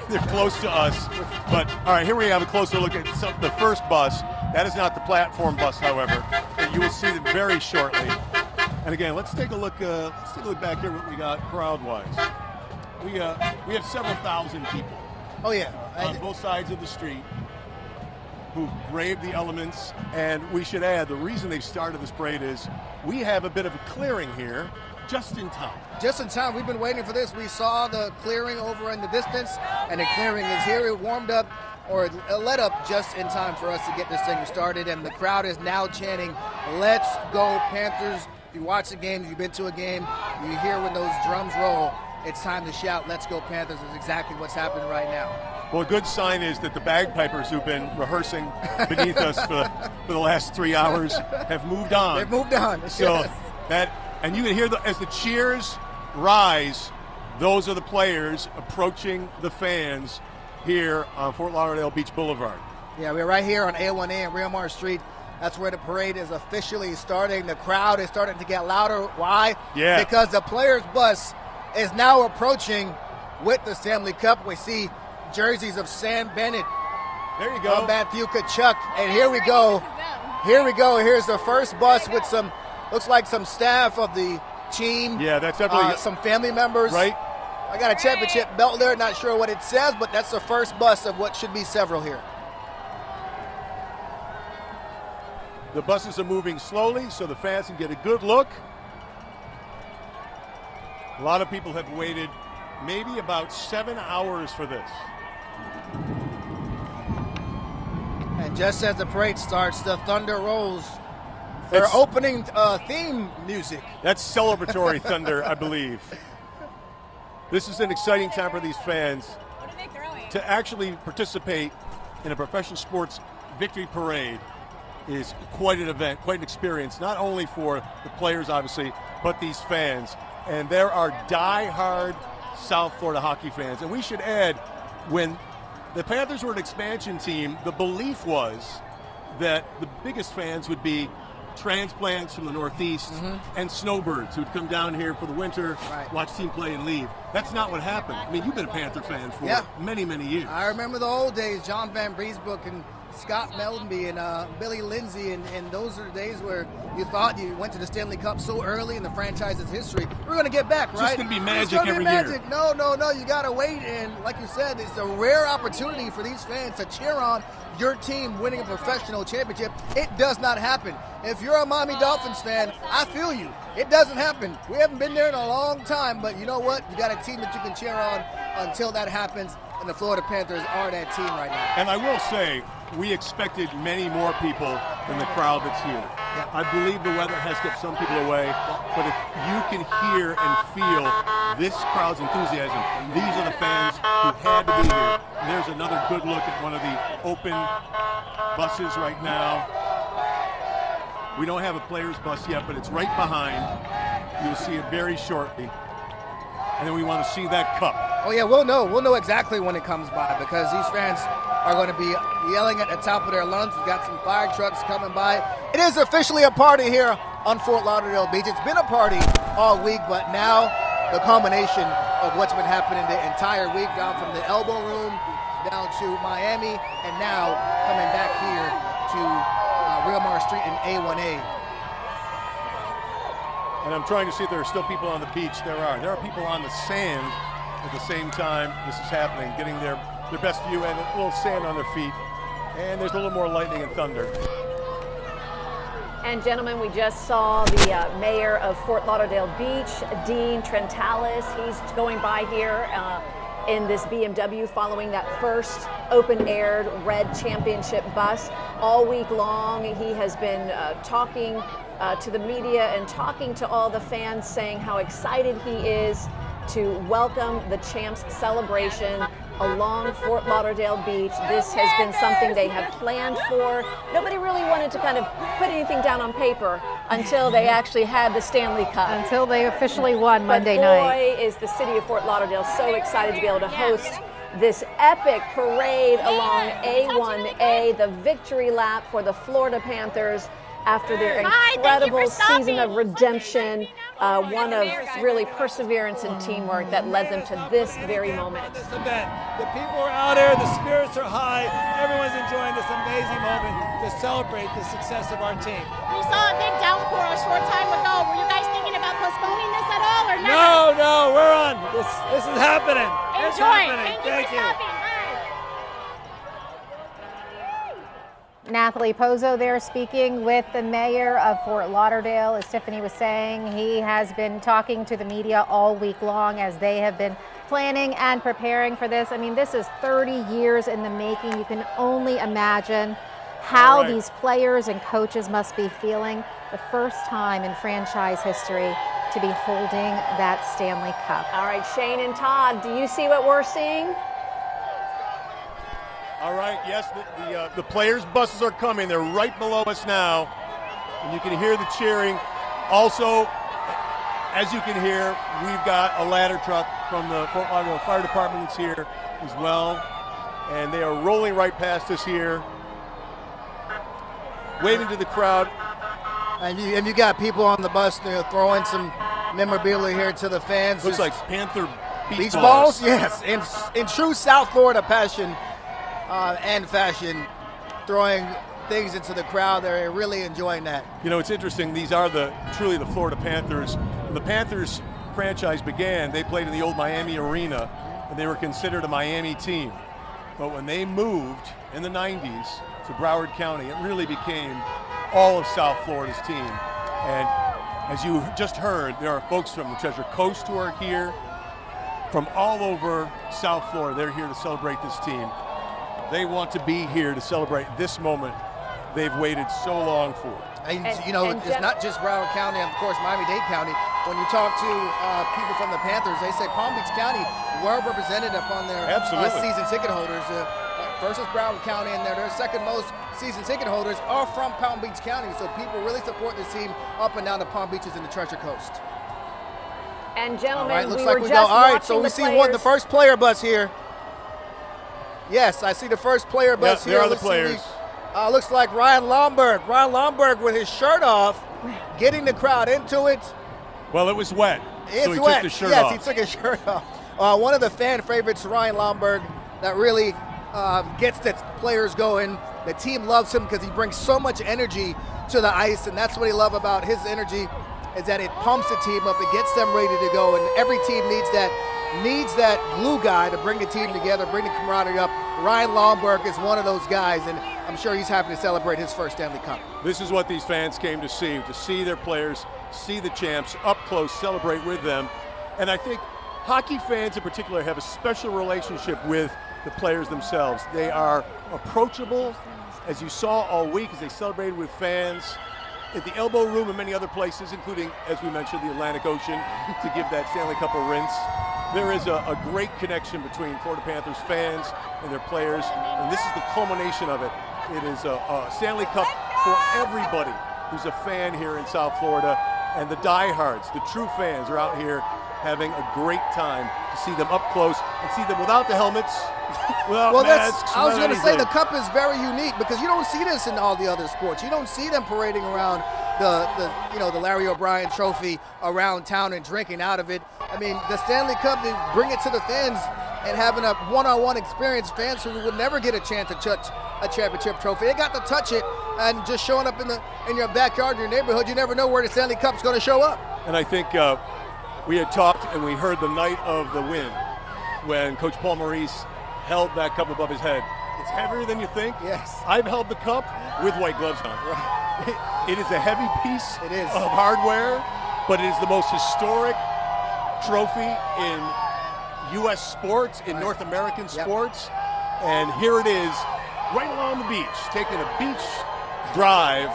They're close to us. But all right, here we have a closer look at the first bus. That is not the platform bus, however. You will see them very shortly. And again, let's take a look back here what we got crowd-wise. We have several thousand people. Oh yeah, on both sides of the street who braved the elements. And we should add, the reason they started this parade is we have a bit of a clearing here just in time. Just in time. We've been waiting for this. We saw the clearing over in the distance, and the clearing is here. It warmed up, or it let up just in time for us to get this thing started. And the crowd is now chanting, "Let's go Panthers." If you watch the game, if you've been to a game, you hear when those drums roll, it's time to shout, "Let's go Panthers," is exactly what's happening right now. Well, a good sign is that the bagpipers who've been rehearsing beneath us for the last 3 hours have moved on. They've moved on. So yes. and you can hear as the cheers rise, those are the players approaching the fans here on Fort Lauderdale Beach Boulevard. Yeah, we're right here on A1A and Riomar Street. That's where the parade is officially starting. The crowd is starting to get louder. Why? Yeah. Because the players' bus is now approaching with the Stanley Cup. We see jerseys of Sam Bennett. There you go. Matthew Tkachuk. And here we go. Here we go. Here's the first bus with some, looks like some staff of the team. Yeah, that's definitely some family members. Right. I got a championship belt there. Not sure what it says, but that's the first bus of what should be several here. The buses are moving slowly so the fans can get a good look. A lot of people have waited maybe about 7 hours for this. And just as the parade starts, the thunder rolls. Their opening theme music. That's celebratory thunder, I believe. This is an exciting time for these fans to actually participate in a professional sports victory parade. Is quite an event, quite an experience, not only for the players, obviously, but these fans. And there are die-hard South Florida hockey fans. And we should add, when the Panthers were an expansion team, the belief was that the biggest fans would be transplants from the Northeast and snowbirds who would come down here for the winter, watch team play and leave. That's not what happened. I mean, you've been a Panther fan for many, many years. I remember the old days, John Van Briesbroek and Scott Meldenby and Billy Lindsay, and those are the days where you thought you went to the Stanley Cup so early in the franchise's history. We're going to get back, right? It's going to be magic every year. No, you got to wait. And like you said, it's a rare opportunity for these fans to cheer on your team winning a professional championship. It does not happen. If you're a Miami Dolphins fan, I feel you. It doesn't happen. We haven't been there in a long time, but you know what? You got a team that you can cheer on until that happens, and the Florida Panthers are that team right now. And I will say, we expected many more people than the crowd that's here. I believe the weather has kept some people away, but if you can hear and feel this crowd's enthusiasm, these are the fans who had to be here. And there's another good look at one of the open buses right now. We don't have a player's bus yet, but it's right behind. You'll see it very shortly. And then we want to see that cup. Oh yeah, we'll know exactly when it comes by, because these fans are going to be yelling at the top of their lungs. We've got some fire trucks coming by. It is officially a party here on Fort Lauderdale Beach. It's been a party all week, but now the culmination of what's been happening the entire week, down from the Elbow Room down to Miami, and now coming back here to Riomar Street in A1A. And I'm trying to see if there are still people on the beach. There are people on the sand at the same time this is happening, getting their best view and a little sand on their feet. And there's a little more lightning and thunder. And gentlemen, we just saw the mayor of Fort Lauderdale Beach, Dean Trentalis. He's going by here in this BMW following that first open-aired red championship bus. All week long, he has been talking to the media and talking to all the fans, saying how excited he is to welcome the Champs celebration along Fort Lauderdale Beach. This has been something they have planned for. Nobody really wanted to kind of put anything down on paper until they actually had the Stanley Cup. Until they officially won Monday night. Boy, is the city of Fort Lauderdale so excited to be able to host this epic parade along A1A, the victory lap for the Florida Panthers after their incredible season of redemption, one of really perseverance and teamwork that led them to this very moment. This event, the people are out here, the spirits are high, everyone's enjoying this amazing moment to celebrate the success of our team. We saw a big downpour a short time ago. Were you guys thinking about postponing this at all, or never? No, we're on. This is happening. It's happening. Thank you. Nathalie Pozzo there speaking with the mayor of Fort Lauderdale. As Tiffany was saying, he has been talking to the media all week long as they have been planning and preparing for this. I mean, this is 30 years in the making. You can only imagine how these players and coaches must be feeling. The first time in franchise history to be holding that Stanley Cup. All right, Shane and Todd, do you see what we're seeing? All right, yes, the players' buses are coming. They're right below us now, and you can hear the cheering. Also, as you can hear, we've got a ladder truck from the Fort Lauderdale Fire Department that's here as well, and they are rolling right past us here, waving to the crowd. And you got people on the bus there throwing some memorabilia here to the fans. Looks like Panther beach balls. Yes, in true South Florida passion. And fashion, throwing things into the crowd. They're really enjoying that. You know, it's interesting. These are truly the Florida Panthers. When the Panthers franchise began, they played in the old Miami Arena, and they were considered a Miami team. But when they moved in the 90s to Broward County, it really became all of South Florida's team. And as you just heard, there are folks from the Treasure Coast who are here, from all over South Florida. They're here to celebrate this team. They want to be here to celebrate this moment they've waited so long for. And you know, it's not just Broward County, and of course Miami-Dade County. When you talk to people from the Panthers, they say Palm Beach County well represented upon their season ticket holders versus Broward County, and their second most season ticket holders are from Palm Beach County. So people really support this team up and down the Palm Beaches and the Treasure Coast. And gentlemen, all right, looks like we go. All right, so we see the first player bus here. Yes, I see the first player bus here. There are the players. Looks like Ryan Lomberg. Ryan Lomberg with his shirt off, getting the crowd into it. Well, it was wet, so he wet. took the shirt off. Yes, he took his shirt off. One of the fan favorites, Ryan Lomberg, that really gets the players going. The team loves him because he brings so much energy to the ice, and that's what I love about his energy, is that it pumps the team up, it gets them ready to go, and every team needs that glue guy to bring the team together, bring the camaraderie up. Ryan Lomberg is one of those guys, and I'm sure he's happy to celebrate his first Stanley Cup. This is what these fans came to see their players, see the champs up close, celebrate with them. And I think hockey fans in particular have a special relationship with the players themselves. They are approachable, as you saw all week as they celebrated with fans at the Elbow Room and many other places, including, as we mentioned, the Atlantic Ocean, to give that Stanley Cup a rinse. There is a great connection between Florida Panthers fans and their players, and this is the culmination of it. It is a Stanley Cup for everybody who's a fan here in South Florida, and the diehards, the true fans, are out here having a great time to see them up close and see them without the helmets, without masks. I was going to say the Cup is very unique because you don't see this in all the other sports. You don't see them parading around the Larry O'Brien Trophy around town and drinking out of it. I mean, the Stanley Cup, they bring it to the fans and having a one-on-one experience. Fans who would never get a chance to touch a championship trophy, they got to touch it, and just showing up in your backyard, your neighborhood, you never know where the Stanley Cup's going to show up. And I think we had talked and we heard the night of the win when Coach Paul Maurice held that cup above his head. It's heavier than you think. Yes. I've held the cup with white gloves on. Right. It is a heavy piece of hardware, but it is the most historic trophy in U.S. sports, in North American sports. And here it is, right along the beach, taking a beach drive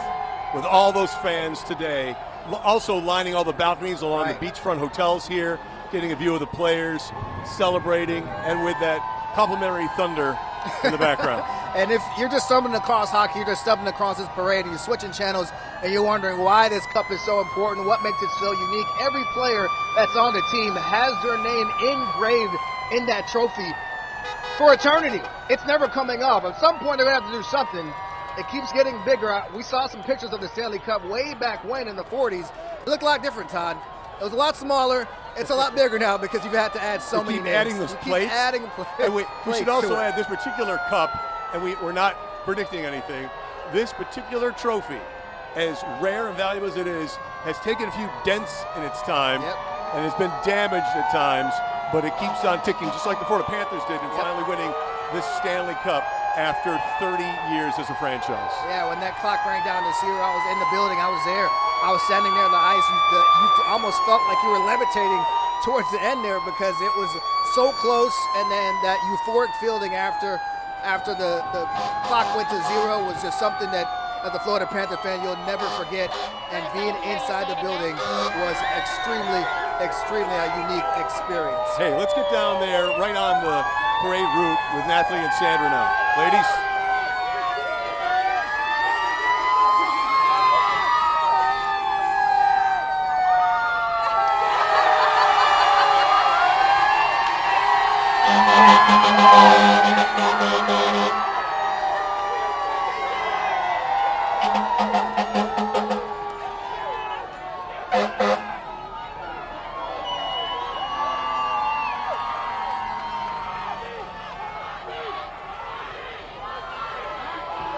with all those fans today. Also lining all the balconies along the beachfront hotels here, getting a view of the players, celebrating, and with that complimentary thunder in the background. And if you're just stumbling across hockey, you're just stumbling across this parade, and you're switching channels, and you're wondering why this cup is so important, what makes it so unique. Every player that's on the team has their name engraved in that trophy for eternity. It's never coming off. At some point, they're going to have to do something. It keeps getting bigger. We saw some pictures of the Stanley Cup way back when in the 40s. It looked a lot different, Todd. It was a lot smaller. It's a lot bigger now because you've had to add so many names. Adding those plates. And we should also add this particular cup, and we're not predicting anything. This particular trophy, as rare and valuable as it is, has taken a few dents in its time and has been damaged at times, but it keeps on ticking, just like the Florida Panthers did in finally winning this Stanley Cup after 30 years as a franchise. Yeah, when that clock rang down this year, I was in the building. I was there. I was standing there on the ice. You almost felt like you were levitating towards the end there because it was so close, and then that euphoric feeling after the clock went to zero was just something that, as a Florida Panther fan, you'll never forget. And being inside the building was extremely a unique experience. Hey, let's get down there right on the parade route with Nathalie and Sandra now. Ladies.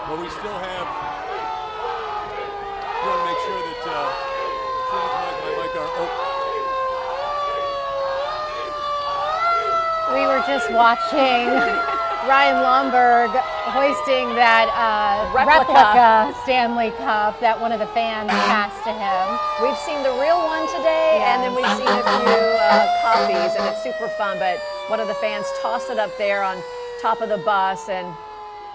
Well, we still have, we want to make sure that my mic are open. We were just watching Ryan Lomberg hoisting that replica Stanley Cup that one of the fans passed to him. We've seen the real one today, and then we've seen a few copies, and it's super fun, but one of the fans tossed it up there on top of the bus, and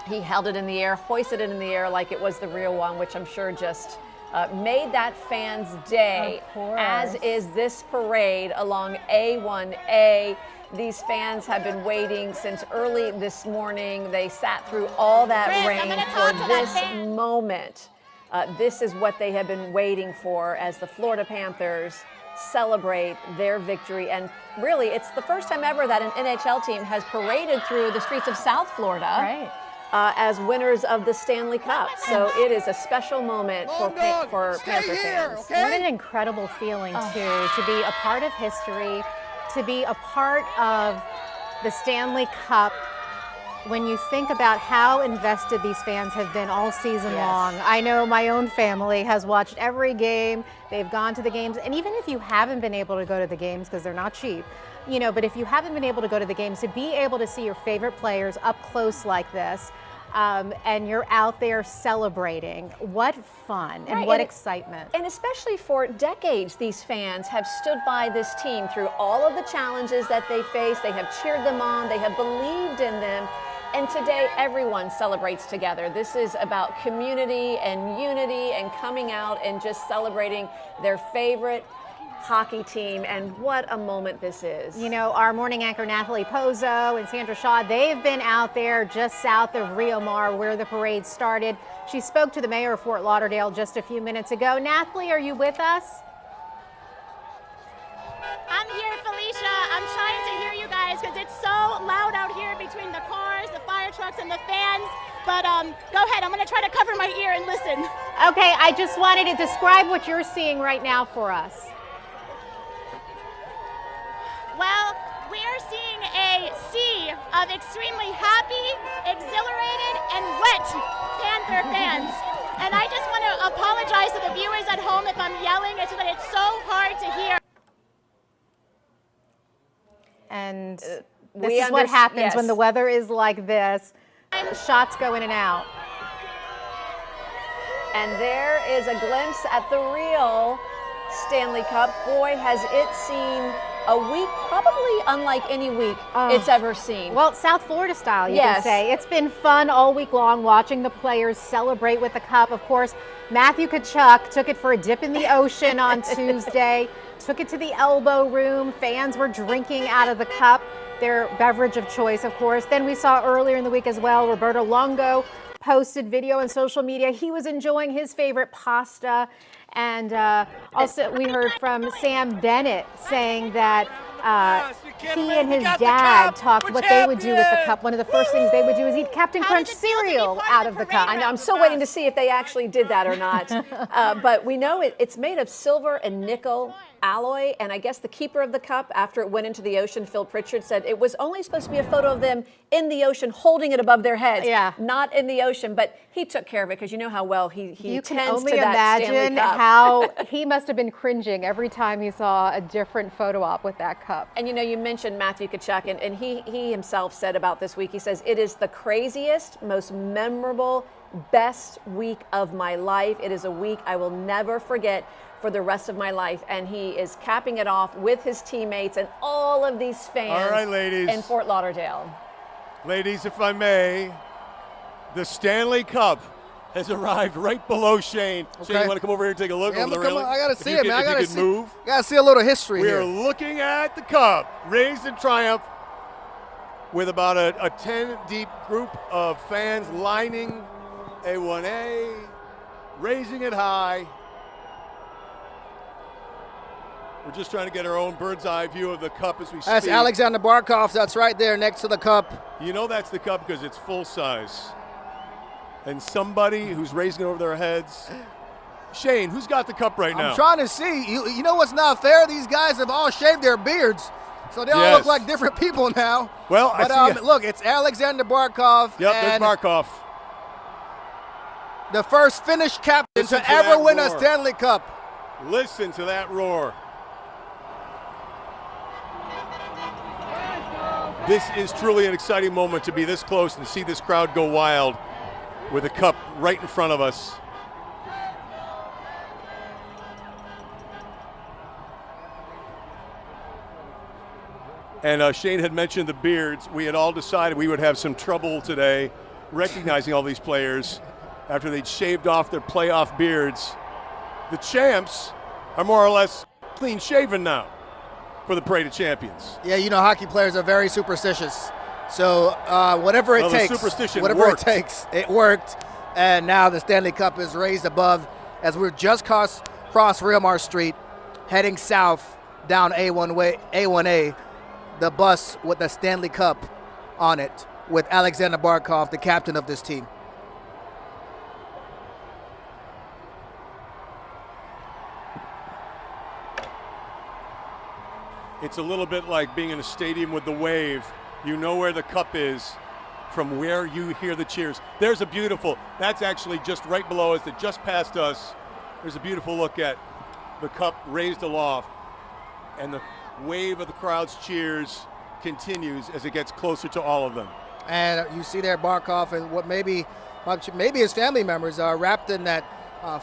he held it in the air, hoisted it in the air like it was the real one, which I'm sure just made that fan's day, as is this parade along A1A. These fans have been waiting since early this morning. They sat through all that rain for this moment. This is what they have been waiting for as the Florida Panthers celebrate their victory. And really, it's the first time ever that an NHL team has paraded through the streets of South Florida as winners of the Stanley Cup. So it is a special moment for Panther fans. What an incredible feeling, too, to be a part of history, to be a part of the Stanley Cup. When you think about how invested these fans have been all season long. I know my own family has watched every game. They've gone to the games. And even if you haven't been able to go to the games, because they're not cheap, you know, but if you haven't been able to go to the games, to be able to see your favorite players up close like this, and you're out there celebrating, what fun and what excitement. And especially for decades, these fans have stood by this team through all of the challenges that they face. They have cheered them on. They have believed in them. And today, everyone celebrates together. This is about community and unity and coming out and just celebrating their favorite hockey team, and what a moment this is. You know, our morning anchor Nathalie Pozo and Sandra Shaw, they've been out there just south of Rio Mar where the parade started. She spoke to the mayor of Fort Lauderdale just a few minutes ago. Nathalie, are you with us? I'm here, Felicia. I'm trying to hear you guys because it's so loud out here between the cars, the fire trucks, and the fans. But go ahead, I'm going to try to cover my ear and listen. Okay, I just wanted to describe what you're seeing right now for us. Well, we are seeing a sea of extremely happy, exhilarated, and wet Panther fans. And I just want to apologize to the viewers at home if I'm yelling. It's that it's so hard to hear. And this is what happens when the weather is like this. Shots go in and out. And there is a glimpse at the real Stanley Cup. Boy, has it seen a week probably unlike any week it's ever seen. Well, South Florida style, you Yes. can say. It's been fun all week long watching the players celebrate with the cup. Of course, Matthew Tkachuk took it for a dip in the ocean on Tuesday, took it to the elbow room. Fans were drinking out of the cup, their beverage of choice, of course. Then we saw earlier in the week as well, Roberto Longo posted video on social media. He was enjoying his favorite pasta. And also we heard from Sam Bennett saying that he and his dad talked what they would do with the cup. One of the first things they would do is eat Captain Crunch cereal out of the cup. I know, I'm still waiting to see if they actually did that or not. But we know it's made of silver and nickel alloy, and I guess the keeper of the cup, after it went into the ocean, Phil Pritchard, said it was only supposed to be a photo of them in the ocean holding it above their heads, not in the ocean, but he took care of it because you know how well he You can tends only to that imagine Stanley Cup. how he must have been cringing every time he saw a different photo op with that cup. And you know, you mentioned Matthew Tkachuk, and he himself said about this week, he says, it is the craziest, most memorable, best week of my life. It is a week I will never forget for the rest of my life. And he is capping it off with his teammates and all of these fans All right, ladies. in Fort Lauderdale. Ladies, if I may, the Stanley Cup has arrived right below Shane. Shane, you want to come over here and take a look over the railing? I gotta see If it, you man. could- I if gotta you could move. Gotta see a little history We here. are looking at the cup, raised in triumph, with about a 10-deep group of fans lining A1A, raising it high. We're just trying to get our own bird's eye view of the cup as we speak. That's Alexander Barkov. That's right there next to the cup. You know that's the cup because it's full size. And somebody who's raising it over their heads. Shane, who's got the cup right now? I'm trying to see. You know what's not fair? These guys have all shaved their beards, so they all Yes. look like different people now. Well, but I see look, it's Alexander Barkov. Yep, and there's Barkov. the first Finnish captain Listen to to ever that win a roar. Stanley Cup. Listen to that roar. This is truly an exciting moment to be this close and see this crowd go wild with a cup right in front of us. And Shane had mentioned the beards. We had all decided we would have some trouble today recognizing all these players after they'd shaved off their playoff beards. The champs are more or less clean shaven now for the Parade of Champions. Yeah, you know, hockey players are very superstitious. So whatever it Well, the takes, superstition whatever worked. it takes, it worked. And now the Stanley Cup is raised above as we're just cross Realmar Street, heading south down A1A, the bus with the Stanley Cup on it with Alexander Barkov, the captain of this team. It's a little bit like being in a stadium with the wave. You know where the cup is from where you hear the cheers. There's a beautiful, that's actually just right below us, that just past us. There's a beautiful look at the cup raised aloft, and the wave of the crowd's cheers continues as it gets closer to all of them. And you see there Barkov and what maybe his family members are wrapped in that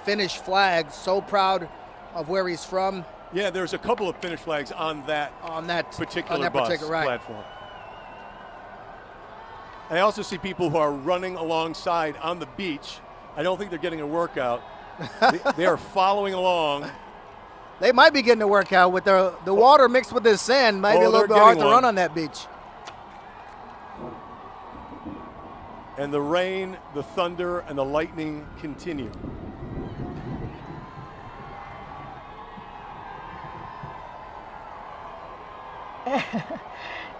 Finnish flag, so proud of where he's from. Yeah, there's a couple of Finnish flags on that particular bus platform. I also see people who are running alongside on the beach. I don't think they're getting a workout. they are following along. They might be getting a workout with the water mixed with the sand. Might be a little bit hard to run on that beach. And the rain, the thunder, and the lightning continue.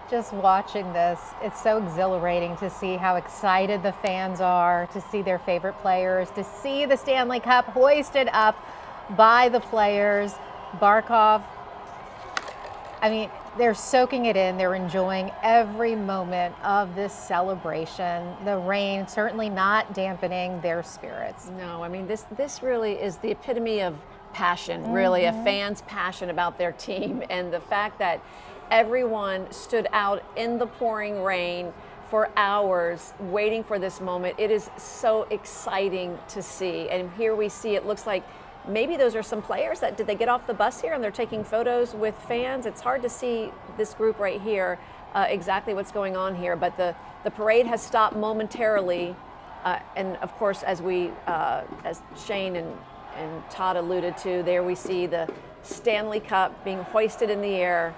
Just watching this, it's so exhilarating to see how excited the fans are, to see their favorite players, to see the Stanley Cup hoisted up by the players. Barkov, I mean, they're soaking it in. They're enjoying every moment of this celebration. The rain certainly not dampening their spirits. No, I mean, this really is the epitome of passion, really, a fan's passion about their team. And the fact that everyone stood out in the pouring rain for hours waiting for this moment. It is so exciting to see. And here we see, it looks like maybe those are some players that, did they get off the bus here and they're taking photos with fans? It's hard to see this group right here, exactly what's going on here, but the parade has stopped momentarily. And of course, as Shane and Todd alluded to, there we see the Stanley Cup being hoisted in the air.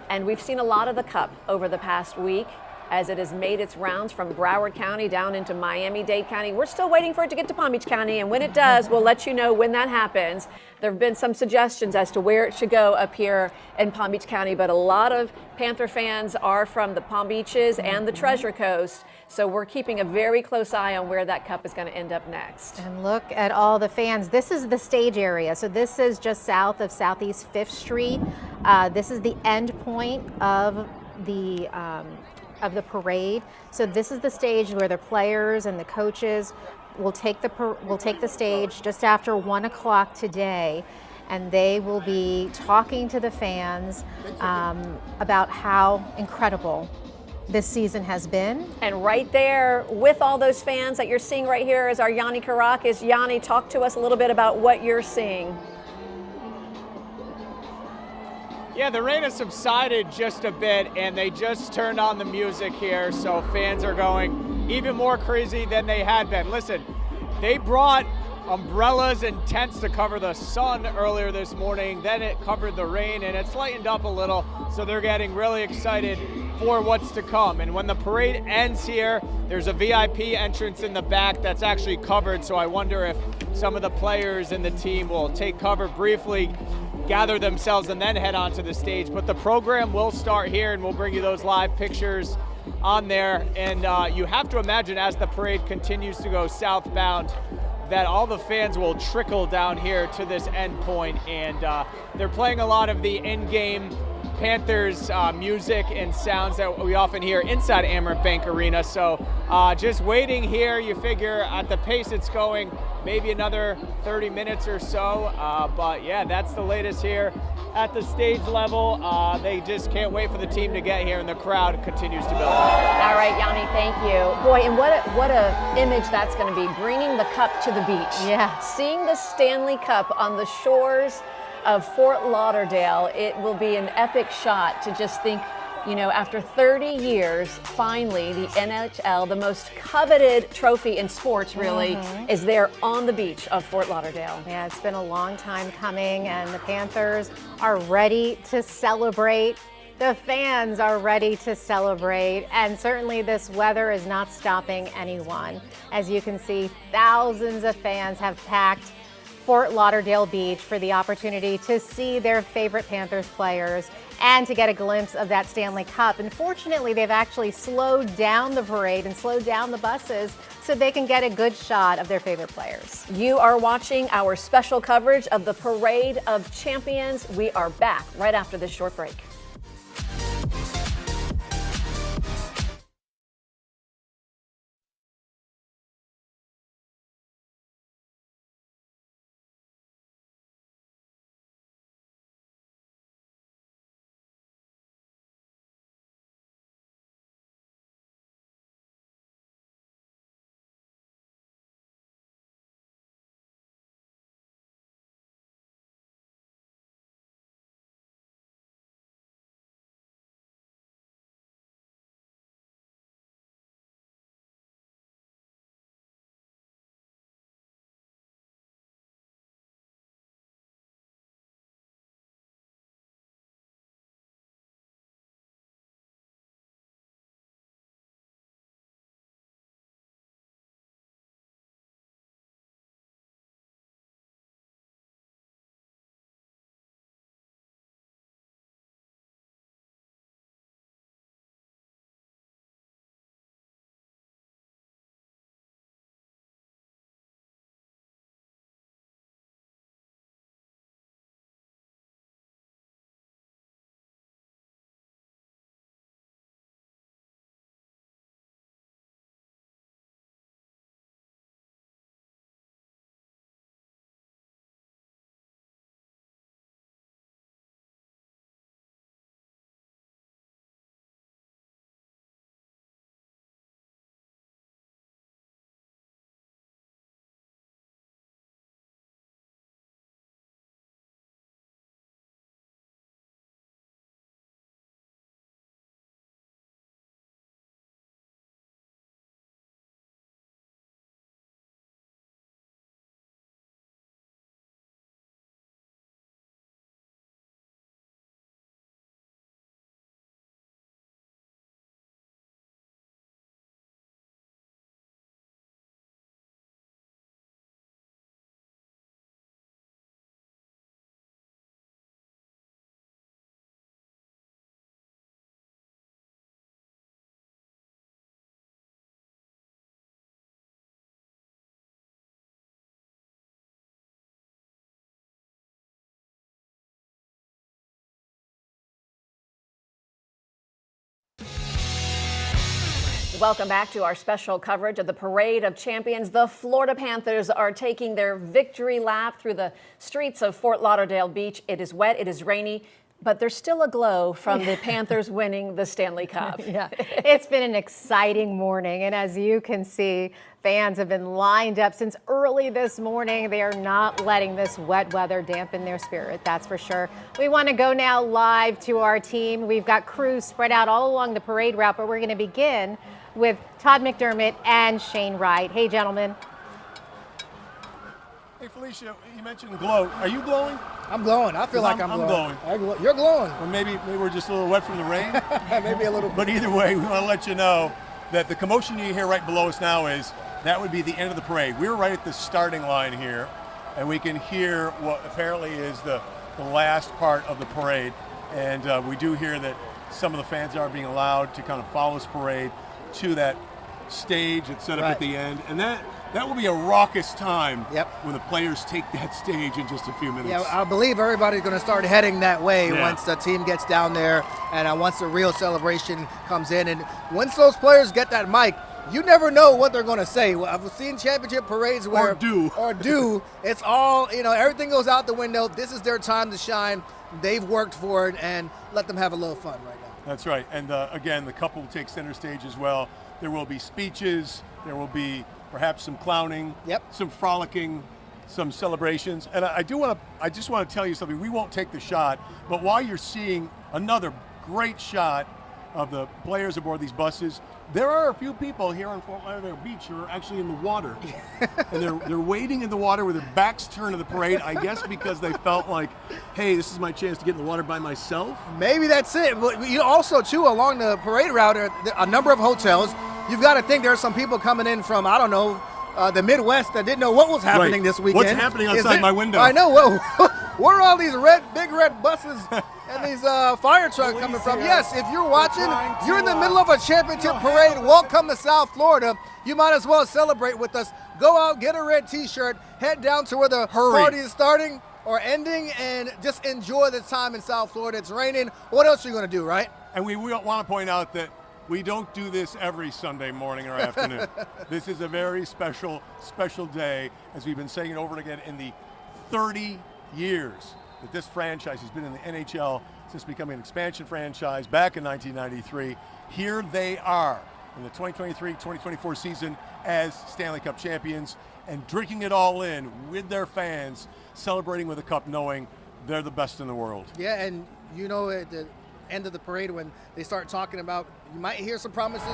And we've seen a lot of the cup over the past week as it has made its rounds from Broward County down into Miami-Dade County. We're still waiting for it to get to Palm Beach County, and when it does, we'll let you know when that happens. There have been some suggestions as to where it should go up here in Palm Beach County, but a lot of Panther fans are from the Palm Beaches and the Treasure Coast, so we're keeping a very close eye on where that cup is going to end up next. And look at all the fans. This is the stage area. So this is just south of Southeast 5th Street. This is the end point of the parade. So this is the stage where the players and the coaches will take the stage just after 1 o'clock today, and they will be talking to the fans about how incredible this season has been. And right there with all those fans that you're seeing right here is our Yanni Karakis. Yanni, talk to us a little bit about what you're seeing. Yeah, the rain has subsided just a bit, and they just turned on the music here, so fans are going even more crazy than they had been. Listen, they brought umbrellas and tents to cover the sun earlier this morning, then it covered the rain, and it's lightened up a little, so they're getting really excited for what's to come. And when the parade ends here, there's a VIP entrance in the back that's actually covered, so I wonder if some of the players and the team will take cover briefly, gather themselves, and then head onto the stage. But the program will start here, and we'll bring you those live pictures on there. And you have to imagine, as the parade continues to go southbound, that all the fans will trickle down here to this end point. And they're playing a lot of the in-game Panthers music and sounds that we often hear inside Amerant Bank Arena. So just waiting here, you figure at the pace it's going, maybe another 30 minutes or so. But yeah, that's the latest here at the stage level. They just can't wait for the team to get here, and the crowd continues to build. All right, Yanni, thank you. Boy, and what a image that's going to be, bringing the cup to the beach. Yeah. Seeing the Stanley Cup on the shores of Fort Lauderdale, it will be an epic shot to just think, you know, after 30 years, finally the NHL, the most coveted trophy in sports really, is there on the beach of Fort Lauderdale. Yeah, it's been a long time coming, and the Panthers are ready to celebrate. The fans are ready to celebrate, and certainly this weather is not stopping anyone. As you can see, thousands of fans have packed Fort Lauderdale Beach for the opportunity to see their favorite Panthers players and to get a glimpse of that Stanley Cup. Unfortunately, they've actually slowed down the parade and slowed down the buses so they can get a good shot of their favorite players. You are watching our special coverage of the Parade of Champions. We are back right after this short break. Welcome back to our special coverage of the Parade of Champions. The Florida Panthers are taking their victory lap through the streets of Fort Lauderdale Beach. It is wet, it is rainy, but there's still a glow from the Panthers winning the Stanley Cup. Yeah, it's been an exciting morning, and as you can see, fans have been lined up since early this morning. They are not letting this wet weather dampen their spirit, that's for sure. We want to go now live to our team. We've got crews spread out all along the parade route, but we're going to begin with Todd McDermott and Shane Wright. Hey, gentlemen. Hey, Felicia, you mentioned glow. Are you glowing? I'm glowing. I feel like I'm glowing. You're glowing. Or maybe we're just a little wet from the rain. Maybe a little. But either way, we want to let you know that the commotion you hear right below us now that would be the end of the parade. We're right at the starting line here, and we can hear what apparently is the last part of the parade. And we do hear that some of the fans are being allowed to kind of follow this parade to that stage that's set up at the end. And that will be a raucous time when the players take that stage in just a few minutes. Yeah, I believe everybody's going to start heading that way once the team gets down there and once the real celebration comes in. And once those players get that mic, you never know what they're going to say. I've seen championship parades where or do. It's all, everything goes out the window. This is their time to shine. They've worked for it, and let them have a little fun right now. That's right. And again, the couple will take center stage as well. There will be speeches. There will be perhaps some clowning, some frolicking, some celebrations. And I just want to tell you something. We won't take the shot, but while you're seeing another great shot of the players aboard these buses, there are a few people here on Fort Lauderdale Beach who are actually in the water. And they're waiting in the water with their backs turned to the parade, I guess because they felt like, hey, this is my chance to get in the water by myself. Maybe that's it. But also, too, along the parade route, there are a number of hotels. You've got to think there are some people coming in from, I don't know, the Midwest that didn't know what was happening this weekend. What's happening outside my window? I know. Where are all these big red buses and these fire trucks coming from? Yes, if you're watching, you're in the middle of a championship parade. Welcome to South Florida. You might as well celebrate with us. Go out, get a red T-shirt, head down to where the party is starting or ending, and just enjoy the time in South Florida. It's raining. What else are you going to do, right? And we want to point out that we don't do this every Sunday morning or afternoon. This is a very special day, as we've been saying it over and again, in the 30 years that this franchise has been in the NHL since becoming an expansion franchise back in 1993. Here they are in the 2023-2024 season as Stanley Cup champions and drinking it all in with their fans, celebrating with a cup, knowing they're the best in the world. Yeah, and at the end of the parade when they start talking about, you might hear some promises.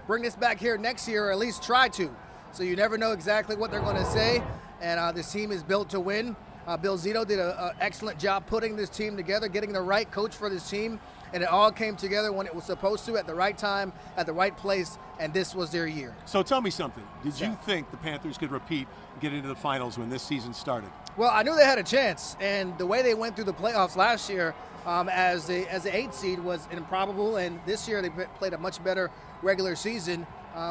Bring this back here next year, or at least try to. So you never know exactly what they're going to say. And this team is built to win. Bill Zito did an excellent job putting this team together, getting the right coach for this team. And it all came together when it was supposed to, at the right time, at the right place, and this was their year. So tell me something. Did you think the Panthers could repeat and get into the finals when this season started? Well, I knew they had a chance, and the way they went through the playoffs last year as the 8th seed was improbable, and this year they played a much better regular season.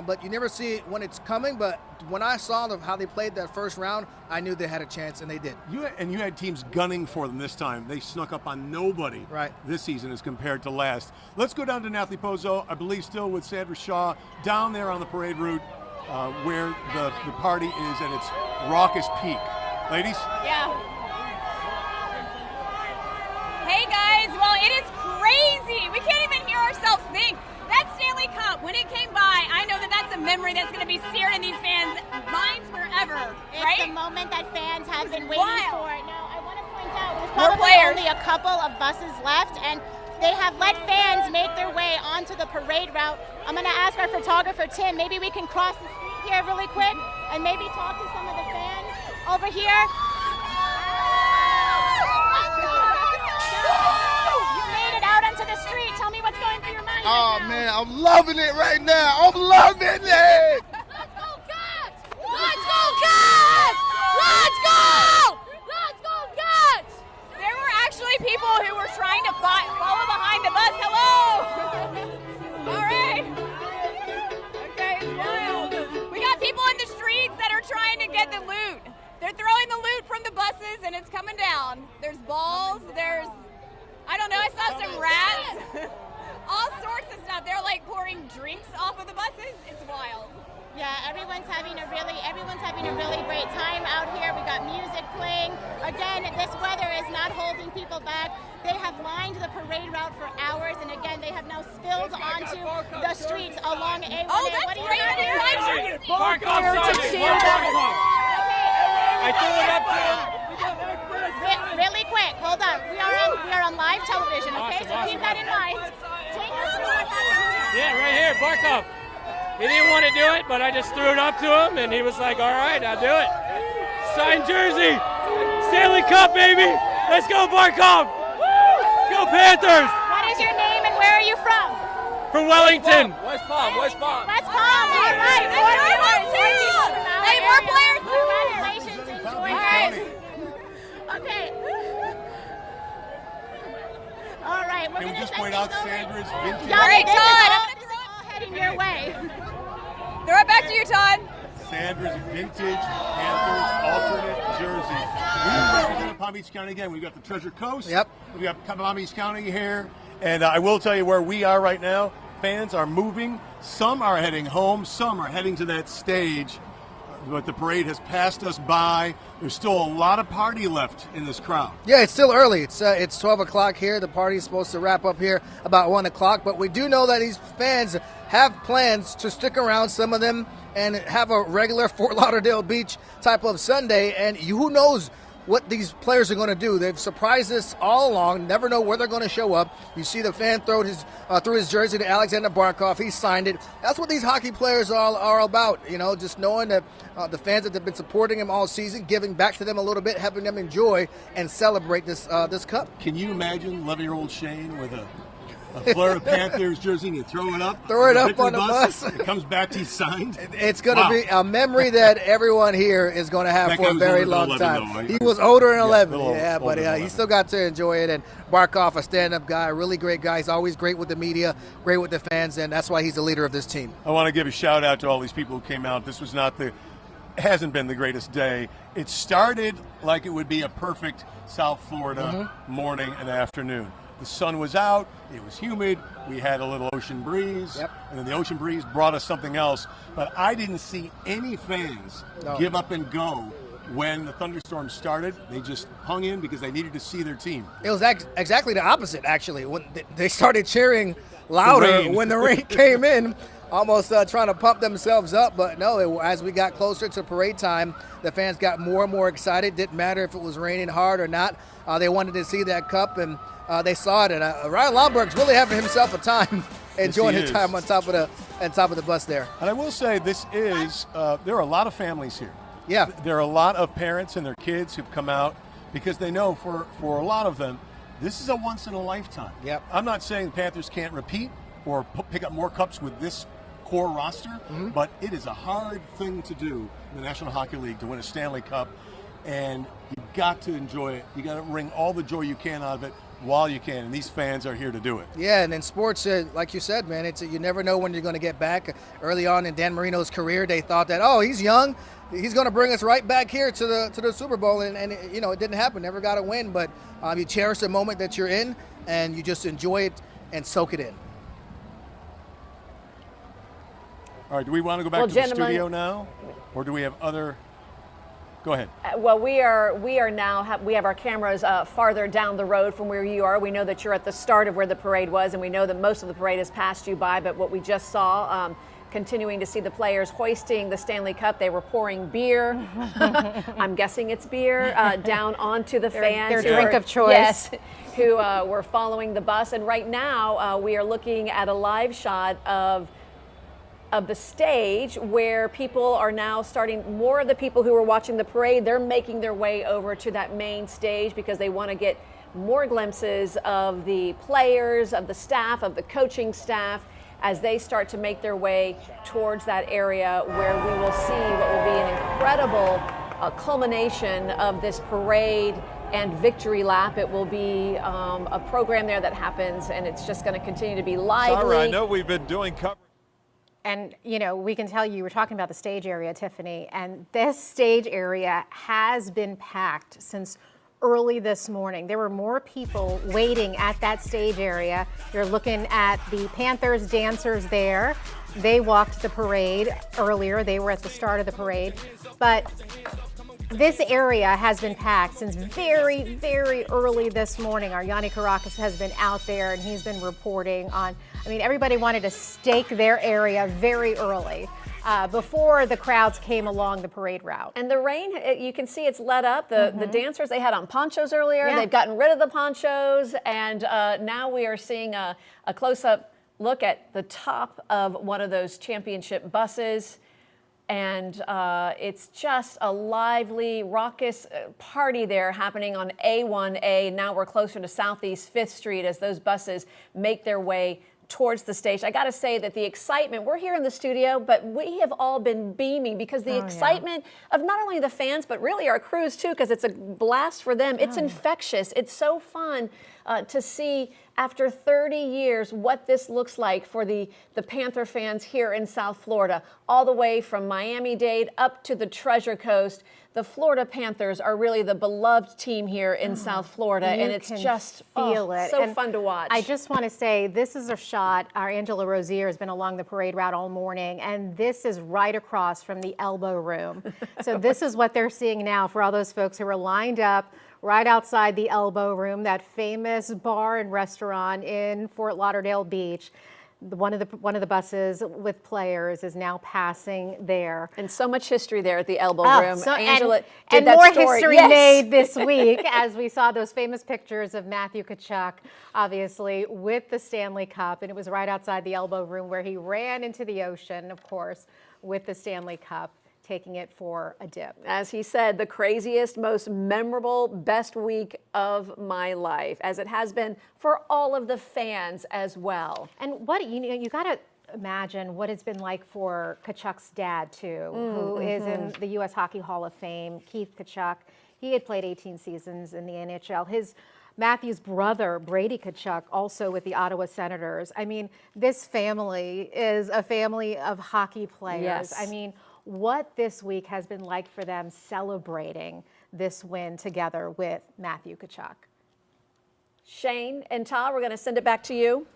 But you never see it when it's coming. But when I saw how they played that first round, I knew they had a chance, and they did. You had teams gunning for them this time. They snuck up on nobody this season as compared to last. Let's go down to Nathalie Pozo, I believe still with Sandra Shaw, down there on the parade route where the party is at its raucous peak. Ladies? Yeah. Hey, guys. Well, it is crazy. We can't even hear ourselves think. That Stanley Cup, when it came by, I know that's a memory that's going to be seared in these fans' minds forever, It's the moment that fans have been waiting for. Now, I want to point out there's More probably players. only a couple of buses left, and they have let fans make their way onto the parade route. I'm going to ask our photographer, Tim, maybe we can cross the street here really quick and maybe talk to some of the fans over here. You made it out onto the street. Tell me what's going through your mind right now. Man, I'm loving it right now. I'm loving it. Let's go, Cats! Let's go, Cats! Let's go! Let's go, Cats! There were actually people who were trying to follow behind the bus. Hello! All right. Okay, it's wild. We got people in the streets that are trying to get the loot. They're throwing the loot from the buses, and it's coming down. There's balls. I don't know. I saw some rats. all sorts of stuff. They're like pouring drinks off of the buses. It's wild. Yeah, everyone's having a really great time out here. We got music playing. Again, this weather is not holding people back. They have lined the parade route for hours, and again, they have now spilled onto the streets along A1A. Oh, that's great. Bark off, Sergeant. I threw it up to him. Really quick, hold on. We are on live television, okay? So keep that in mind. Take us through what happened. Yeah, right here, Barkov. He didn't want to do it, but I just threw it up to him, and he was like, all right, I'll do it. Signed jersey. Stanley Cup, baby. Let's go, Barkov. Let's go, Panthers. What is your name and where are you from? From Wellington. West Palm. West Palm, all right. Hey, more players. Congratulations, enjoy this. Okay. All right, we're Can we going to just point out Sandra's vintage? All right, Todd. This is all heading your way. Throw it back to you, Todd. Sandra's vintage Panthers alternate jersey. We represent Palm Beach County again. We've got the Treasure Coast. Yep. We've got Palm Beach County here. And I will tell you where we are right now. Fans are moving. Some are heading home. Some are heading to that stage. But the parade has passed us by. There's still a lot of party left in this crowd. Yeah, it's still early. It's 12 o'clock here. The party's supposed to wrap up here about 1 o'clock. But we do know that these fans have plans to stick around, some of them, and have a regular Fort Lauderdale Beach type of Sunday. And who knows what these players are going to do. They've surprised us all along. Never know where they're going to show up. You see the fan threw his jersey to Alexander Barkov. He signed it. That's what these hockey players are about. You know, just knowing that the fans that have been supporting him all season, giving back to them a little bit, helping them enjoy and celebrate this cup. Can you imagine 11-year-old Shane with a Florida Panthers jersey and you throw it up? Throw it up on the bus. It comes back to you signed. It's going to be a memory that everyone here is going to have for a very long time. Though, right? He was older than 11, but he still got to enjoy it. And Barkov, a stand-up guy, a really great guy. He's always great with the media, great with the fans, and that's why he's the leader of this team. I want to give a shout out to all these people who came out. This was hasn't been the greatest day. It started like it would be a perfect South Florida morning and afternoon. The sun was out, it was humid, we had a little ocean breeze, and then the ocean breeze brought us something else. But I didn't see any fans give up and go when the thunderstorm started. They just hung in because they needed to see their team. It was exactly the opposite, actually. When they started cheering louder when the rain came in, almost trying to pump themselves up. But no, as we got closer to parade time, the fans got more and more excited. Didn't matter if it was raining hard or not. They wanted to see that cup, and they saw it. And Ryan Lomberg's really having himself a time, enjoying his time on top of the bus there. And I will say, this is there are a lot of families here. Yeah, there are a lot of parents and their kids who've come out because they know for a lot of them, this is a once in a lifetime. Yep. I'm not saying the Panthers can't repeat or pick up more cups with this core roster, but it is a hard thing to do in the National Hockey League to win a Stanley Cup, and you've got to enjoy it. You got to wring all the joy you can out of it while you can, and these fans are here to do it. Yeah, and in sports, like you said, man, you never know when you're going to get back. Early on in Dan Marino's career, they thought that, he's young, he's going to bring us right back here to the Super Bowl, and it didn't happen. Never got a win, but you cherish the moment that you're in, and you just enjoy it and soak it in. All right, do we want to go back to the studio now, or do we have other? Go ahead. Well, we are now we have our cameras farther down the road from where you are. We know that you're at the start of where the parade was, and we know that most of the parade has passed you by. But what we just saw, continuing to see the players hoisting the Stanley Cup, they were pouring beer. I'm guessing it's beer down onto the fans. Their drink of choice. Yes, who were following the bus. And right now, we are looking at a live shot of the stage where people are now starting, more of the people who were watching the parade, they're making their way over to that main stage because they want to get more glimpses of the players, of the staff, of the coaching staff, as they start to make their way towards that area where we will see what will be an incredible culmination of this parade and victory lap. It will be a program there that happens, and it's just going to continue to be lively. Sorry, I know we've been doing coverage. And, we can tell you were talking about the stage area, Tiffany, and this stage area has been packed since early this morning. There were more people waiting at that stage area. You're looking at the Panthers dancers there. They walked the parade earlier. They were at the start of the parade. But this area has been packed since very, very early this morning. Our Yanni Caracas has been out there and he's been reporting on, everybody wanted to stake their area very early. Before the crowds came along the parade route. And the rain, you can see it's let up. The dancers, they had on ponchos earlier. Yeah. They've gotten rid of the ponchos. And now we are seeing a close-up look at the top of one of those championship buses. And it's just a lively, raucous party there happening on A1A. Now we're closer to Southeast 5th Street as those buses make their way towards the stage. I got to say that the excitement, we're here in the studio, but we have all been beaming because the excitement of not only the fans, but really our crews too, because it's a blast for them. It's infectious. It's so fun to see after 30 years what this looks like for the Panther fans here in South Florida, all the way from Miami-Dade up to the Treasure Coast. The Florida Panthers are really the beloved team here in South Florida, and it's just feel it. So fun to watch. I just want to say this is a shot. Our Angela Rozier has been along the parade route all morning, and this is right across from the elbow room. So this is what they're seeing now for all those folks who are lined up right outside the elbow room, that famous bar and restaurant in Fort Lauderdale Beach. One of the buses with players is now passing there. And so much history there at the elbow room. Angela and did that more story. history made this week as we saw those famous pictures of Matthew Tkachuk, obviously, with the Stanley Cup. And it was right outside the elbow room where he ran into the ocean, of course, with the Stanley Cup, taking it for a dip. As he said, the craziest, most memorable, best week of my life, as it has been for all of the fans as well. And what, you got to imagine what it's been like for Tkachuk's dad, too, who is in the U.S. Hockey Hall of Fame, Keith Tkachuk. He had played 18 seasons in the NHL. Matthew's brother, Brady Tkachuk, also with the Ottawa Senators. This family is a family of hockey players. Yes. What this week has been like for them celebrating this win together with Matthew Tkachuk. Shane and Todd, we're going to send it back to you.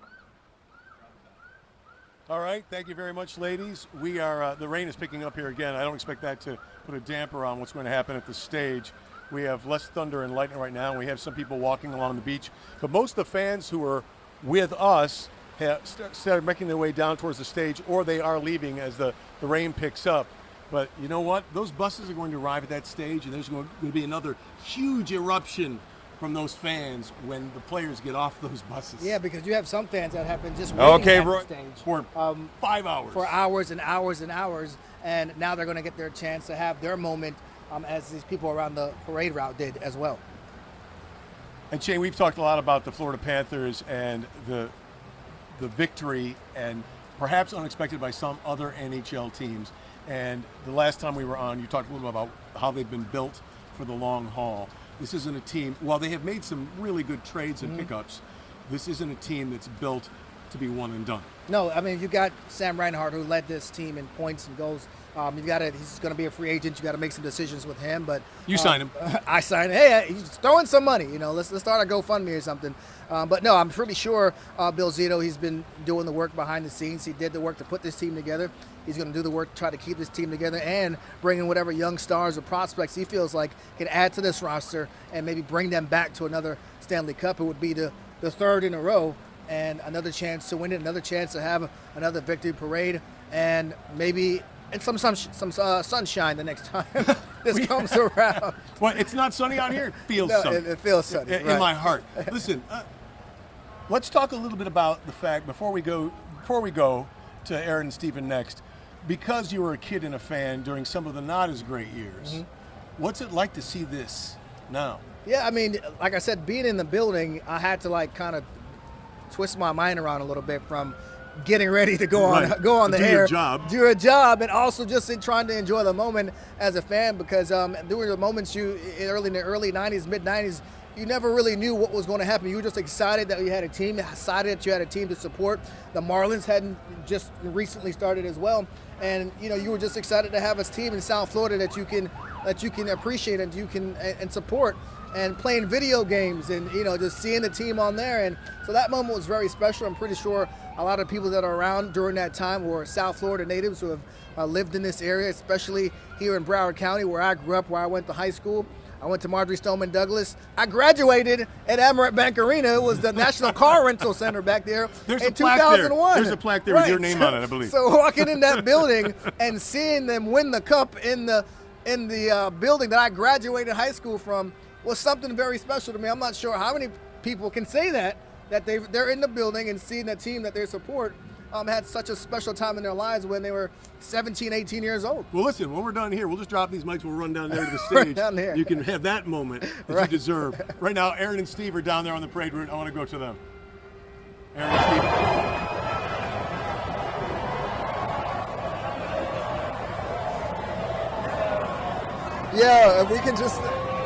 All right, thank you very much, ladies. We are, the rain is picking up here again. I don't expect that to put a damper on what's going to happen at the stage. We have less thunder and lightning right now, and we have some people walking along the beach. But most of the fans who are with us have started making their way down towards the stage, or they are leaving as the rain picks up. But you know what? Those buses are going to arrive at that stage, and there's going to be another huge eruption from those fans when the players get off those buses. Yeah, because you have some fans that have been just waiting at the stage for 5 hours. For hours and hours and hours, and now they're going to get their chance to have their moment as these people around the parade route did as well. And Shane, we've talked a lot about the Florida Panthers and the victory, and perhaps unexpected by some other NHL teams. And the last time we were on, you talked a little bit about how they've been built for the long haul. This isn't a team, while they have made some really good trades and pickups, this isn't a team that's built to be one and done. No, you got Sam Reinhart, who led this team in points and goals. He's going to be a free agent. You got to make some decisions with him. But you sign him. I signed him. Hey, he's throwing some money. Let's start a GoFundMe or something. But no, I'm pretty sure Bill Zito, he's been doing the work behind the scenes. He did the work to put this team together. He's going to do the work to try to keep this team together and bring in whatever young stars or prospects he feels like can add to this roster and maybe bring them back to another Stanley Cup. It would be the third in a row, and another chance to win it, another chance to have another victory parade, and maybe some sunshine the next time this comes around. Well, it's not sunny out here. It feels sunny. It feels sunny. In my heart. Listen, let's talk a little bit about the fact, before we go to Aaron and Stephen next, because you were a kid and a fan during some of the not as great years, what's it like to see this now? Yeah, like I said, being in the building, I had to kind of twist my mind around a little bit from getting ready to go on the air, do a job, and also just in trying to enjoy the moment as a fan, because during the moments in the early 90s, mid 90s, you never really knew what was going to happen. You were just excited that you had a team, excited that you had a team to support. The Marlins hadn't just recently started as well, and you were just excited to have a team in South Florida that you can appreciate and you can support. and playing video games and, you know, just seeing the team on there. And so that moment was very special. I'm pretty sure a lot of people that are around during that time were South Florida natives who have lived in this area, especially here in Broward County where I grew up, where I went to high school. I went to Marjorie Stoneman Douglas. I graduated at Amerant Bank Arena. It was the National Car Rental Center back there in 2001. There's a plaque there with your name on it, I believe. So walking in that building and seeing them win the cup in the building that I graduated high school from was something very special to me. I'm not sure how many people can say that they're in the building and seeing the team that they support had such a special time in their lives when they were 17, 18 years old. Well, listen, when we're done here, we'll just drop these mics. We'll run down there to the stage. Down there. You can have that moment that you deserve. Right now, Aaron and Steve are down there on the parade route. I want to go to them. Aaron and Steve.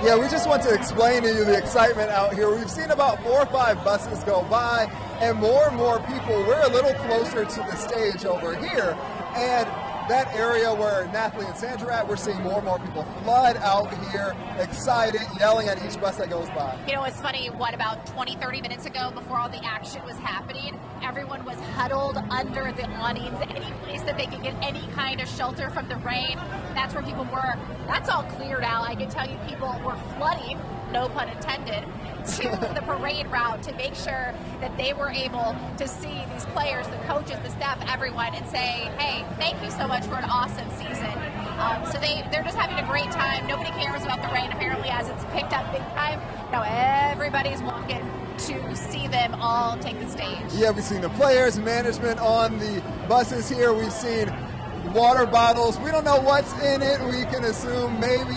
Yeah, we just want to explain to you the excitement out here. We've seen about 4 or 5 buses go by, and more people. We're a little closer to the stage over here, and that area where Nathalie and Sandra are at, we're seeing more and more people flood out here, excited, yelling at each bus that goes by. You know, it's funny, about 20, 30 minutes ago, before all the action was happening, everyone was huddled under the awnings, any place that they could get any kind of shelter from the rain. That's where people were. That's all cleared out. I can tell you people were flooding, no pun intended, to the parade route to make sure that they were able to see these players, the coaches, the staff, everyone, and say, hey, thank you so much for an awesome season. So they're just having a great time. Nobody cares about the rain, apparently, as it's picked up big time. Now everybody's walking to see them all take the stage. Yeah, we've seen the players, management on the buses here. We've seen water bottles. We don't know what's in it. We can assume maybe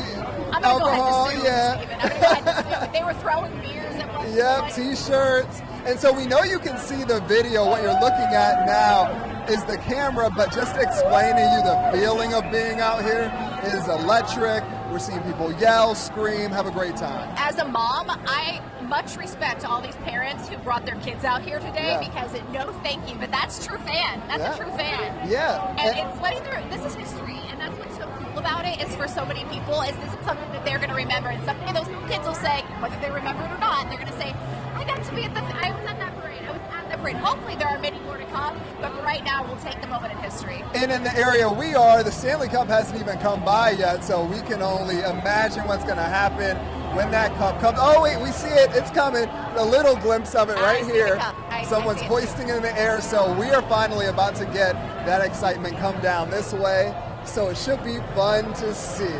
alcohol. They were throwing beers at one Yep, T-shirts. And so we know you can see the video. What you're looking at now is the camera, but just explaining you the feeling of being out here is electric. We're seeing people yell, scream, have a great time. As a mom, I much respect to all these parents who brought their kids out here today because no thank you, but that's true fan. That's a true fan. Yeah. And it's letting this is history, and that's what's so cool about it is for so many people is this is something that they're going to remember, and someday those kids will say, whether they remember it or not, they're going to say, I got to be at I was at that parade. I was at that parade. Hopefully there are many more to come, but right now we'll take the moment in history. And in the area we are, the Stanley Cup hasn't even come by yet, so we can only imagine what's going to happen when that cup comes. Oh wait, we see it. It's coming. A little glimpse of it right here. Someone's hoisting it in the air, so we are finally about to get that excitement come down this way. So it should be fun to see.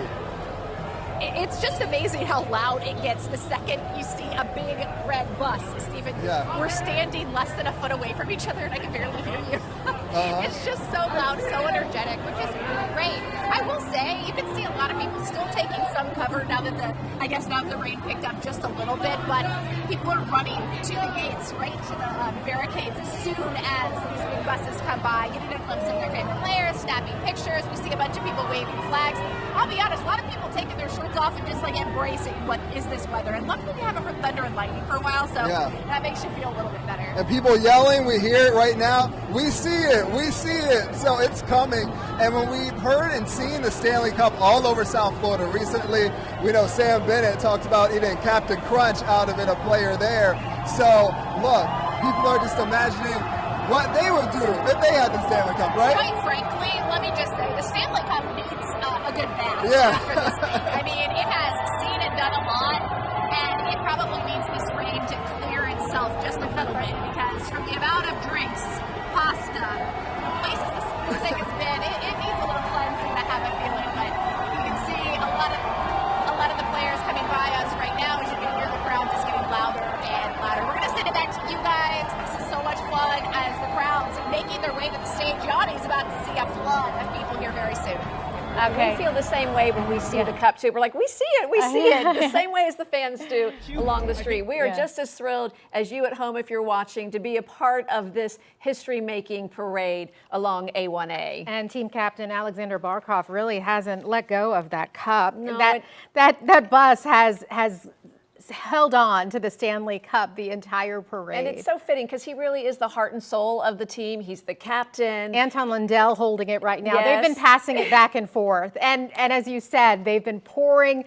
It's just amazing how loud it gets the second you see a big red bus, Stephen. Yeah. We're standing less than a foot away from each other and I can barely hear you. It's just so loud, so energetic, which is great. I will say, you can see a lot of people still taking some cover now that the rain picked up just a little bit, but people are running to the gates, right to the barricades as soon as these big buses come by, getting a glimpse of their favorite players, snapping pictures. We see a bunch of people waving flags. I'll be honest, a lot of people taking their shirts off and just embracing what is this weather. And luckily we haven't heard thunder and lightning for a while, so that makes you feel a little bit better. And people yelling, we hear it right now. We see it, so it's coming. And when we've heard and seen the Stanley Cup all over South Florida recently, we know Sam Bennett talked about eating Captain Crunch out of it, a player there. So look, people are just imagining what they would do if they had the Stanley Cup, right? Quite frankly, let me just say, the Stanley Cup needs a good bath. Yeah. I mean, it has seen and done a lot, and it probably needs this rain to clear itself just a little bit, because from the amount of drinks, pasta, places this thing has been, it needs a little cleansing, I have a feeling, but you can see a lot of the players coming by us right now, as you can hear the crowd just getting louder and louder. We're going to send it back to you guys. This is so much fun as the crowd's making their way to the stage. Johnny's about to see a flood of people here very soon. We feel the same way when we see the cup too. We're like, we see it, the same way as the fans do along the street. We are just as thrilled as you at home, if you're watching, to be a part of this history-making parade along A1A. And team captain Alexander Barkov really hasn't let go of that cup. No, that bus has held on to the Stanley Cup the entire parade. And it's so fitting because he really is the heart and soul of the team. He's the captain. Anton Lundell holding it right now. Yes. They've been passing it back and forth. And as you said, they've been pouring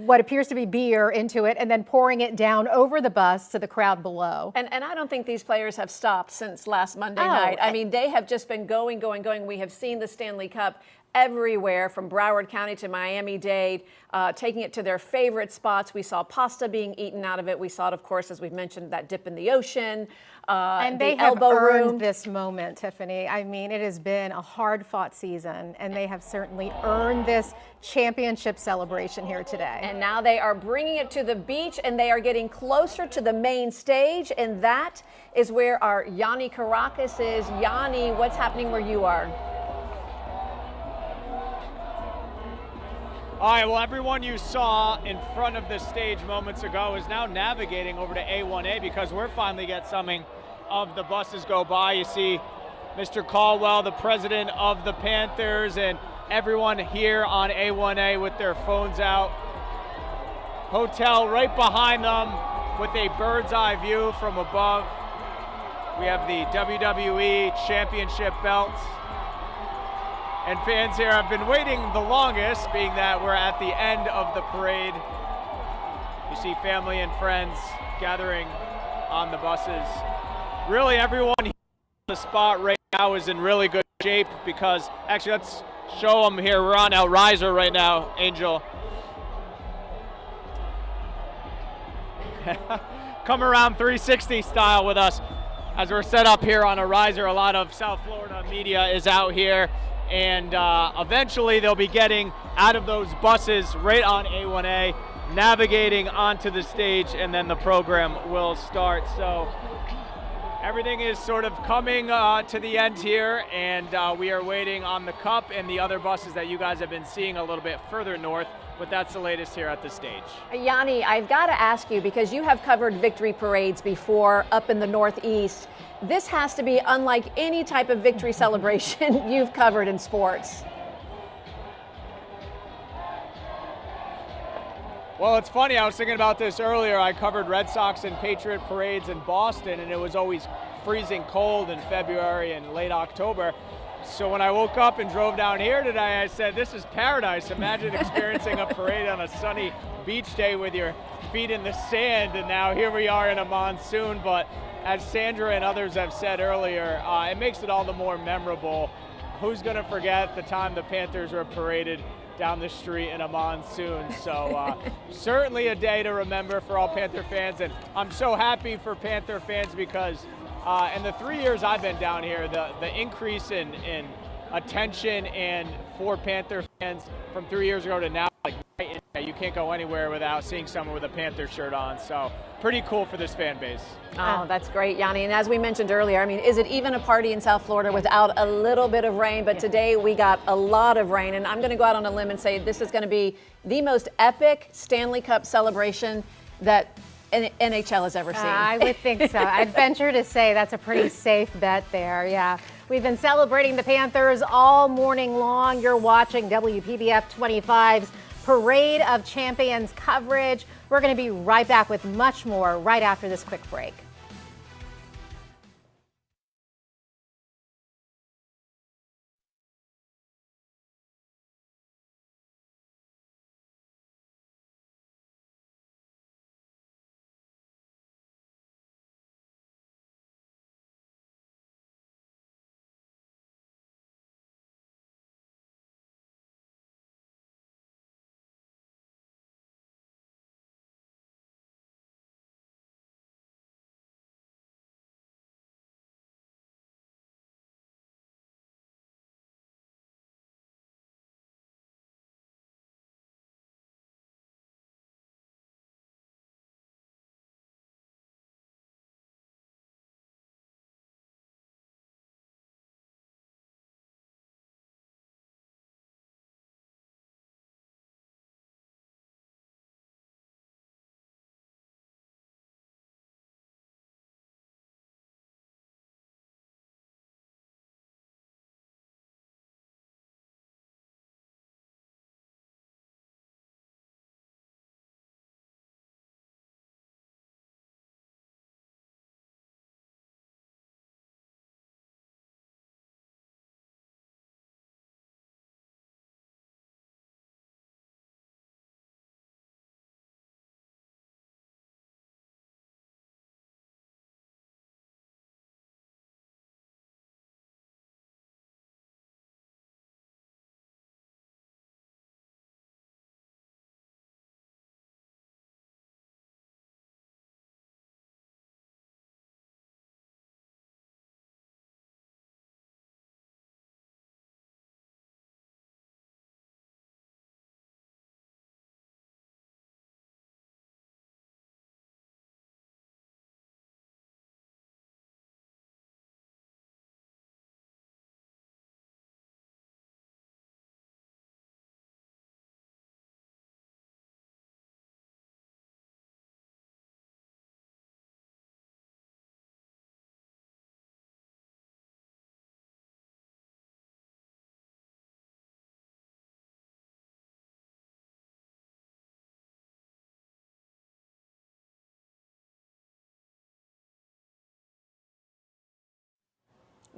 what appears to be beer into it and then pouring it down over the bus to the crowd below. And I don't think these players have stopped since last Monday night. I mean, they have just been going. We have seen the Stanley Cup everywhere, from Broward County to Miami-Dade, taking it to their favorite spots. We saw pasta being eaten out of it. We saw it, of course, as we've mentioned, that dip in the ocean. And they have earned this moment, Tiffany. I mean, it has been a hard-fought season, and they have certainly earned this championship celebration here today. And now they are bringing it to the beach, and they are getting closer to the main stage, and that is where our Yanni Caracas is. Yanni, what's happening where you are? All right, well, everyone you saw in front of the stage moments ago is now navigating over to A1A because we're finally getting something of the buses go by. You see Mr. Caldwell, the president of the Panthers, and everyone here on A1A with their phones out. Hotel right behind them with a bird's eye view from above. We have the WWE Championship belts. And fans here have been waiting the longest, being that we're at the end of the parade. You see family and friends gathering on the buses. Really, everyone here on the spot right now is in really good shape because, actually, let's show them here. We're on El Riser right now, Angel. Come around 360 style with us as we're set up here on a riser. A lot of South Florida media is out here. And eventually they'll be getting out of those buses right on A1A, navigating onto the stage, and then the program will start. So everything is sort of coming to the end here, and we are waiting on the Cup and the other buses that you guys have been seeing a little bit further north, but that's the latest here at the stage. Yanni, I've got to ask you, because you have covered victory parades before up in the Northeast, this has to be unlike any type of victory celebration you've covered in sports. Well, it's funny, I was thinking about this earlier. I covered Red Sox and Patriot parades in Boston, and it was always freezing cold in February and late October. So when I woke up and drove down here today, I said, this is paradise. Imagine experiencing a parade on a sunny beach day with your feet in the sand, and now here we are in a monsoon. But as Sandra and others have said earlier, it makes it all the more memorable. Who's going to forget the time the Panthers were paraded down the street in a monsoon? So certainly a day to remember for all Panther fans. And I'm so happy for Panther fans because in the 3 years I've been down here, the increase in attention and for Panther fans from 3 years ago to now, like, you can't go anywhere without seeing someone with a Panther shirt on. So pretty cool for this fan base. Oh, that's great, Yanni. And as we mentioned earlier, I mean, is it even a party in South Florida without a little bit of rain? But today we got a lot of rain, and I'm going to go out on a limb and say this is going to be the most epic Stanley Cup celebration that NHL has ever seen. I would think so. I'd venture to say that's a pretty safe bet there. Yeah. We've been celebrating the Panthers all morning long. You're watching WPBF 25's Parade of Champions coverage. We're going to be right back with much more right after this quick break.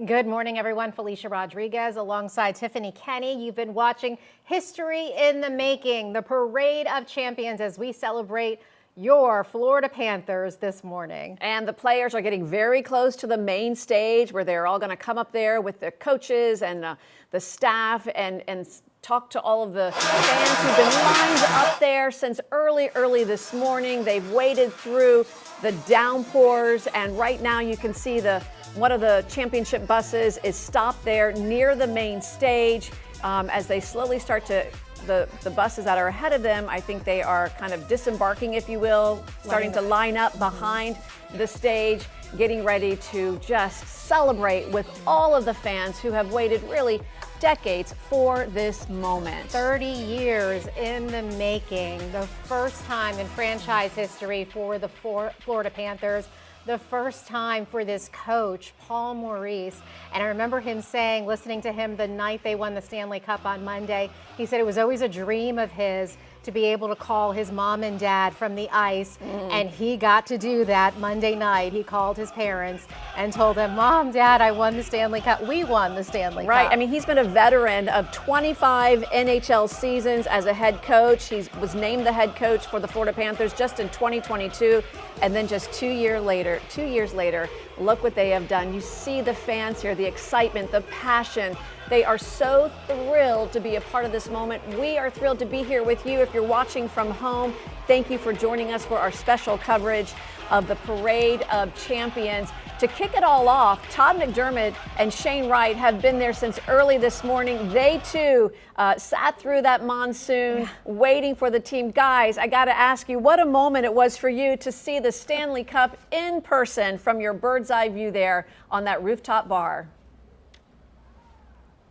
Good morning, everyone. Felicia Rodriguez alongside Tiffany Kenny. You've been watching History in the Making, the Parade of Champions, as we celebrate your Florida Panthers this morning. And the players are getting very close to the main stage where they're all going to come up there with their coaches and the staff and talk to all of the fans who've been lined up there since early this morning. They've waded through the downpours, and right now you can see one of the championship buses is stopped there near the main stage as they slowly start to, the buses that are ahead of them, I think they are kind of disembarking, if you will, starting to line up behind the stage, getting ready to just celebrate with all of the fans who have waited really decades for this moment. 30 years in the making, the first time in franchise history for the Florida Panthers, the first time for this coach, Paul Maurice. And I remember him saying, listening to him the night they won the Stanley Cup on Monday, he said it was always a dream of his to be able to call his mom and dad from the ice. And he got to do that Monday night. He called his parents and told them, Mom, Dad, I won the Stanley Cup. We won the Stanley Cup. Right. I mean, he's been a veteran of 25 NHL seasons as a head coach. He was named the head coach for the Florida Panthers just in 2022. And then just 2 years later, look what they have done. You see the fans here, the excitement, the passion. They are so thrilled to be a part of this moment. We are thrilled to be here with you. If you're watching from home, thank you for joining us for our special coverage of the Parade of Champions. To kick it all off, Todd McDermott and Shane Wright have been there since early this morning. They too sat through that monsoon waiting for the team. Guys, I got to ask you, what a moment it was for you to see the Stanley Cup in person from your bird's eye view there on that rooftop bar.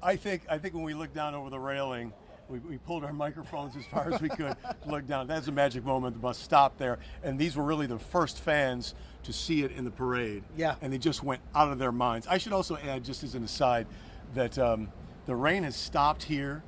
I think when we looked down over the railing, we pulled our microphones as far as we could to look down. That's a magic moment. The bus stopped there, and these were really the first fans to see it in the parade. Yeah. And they just went out of their minds. I should also add, just as an aside, that the rain has stopped here.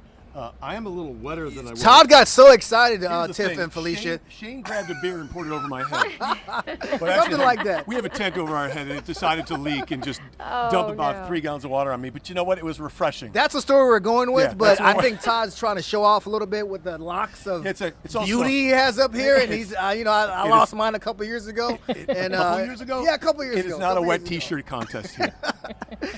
I am a little wetter than I was. Todd got so excited, Tiff and Felicia. Shane grabbed a beer and poured it over my head. Something like that. We have a tent over our head, and it decided to leak and just dump about 3 gallons of water on me. But you know what? It was refreshing. That's the story we're going with, Yeah, but I think Todd's trying to show off a little bit with the locks of beauty he has up here. And he's, I lost mine a couple years ago. A couple years ago? Yeah, a couple years ago. It is not a wet T-shirt contest here.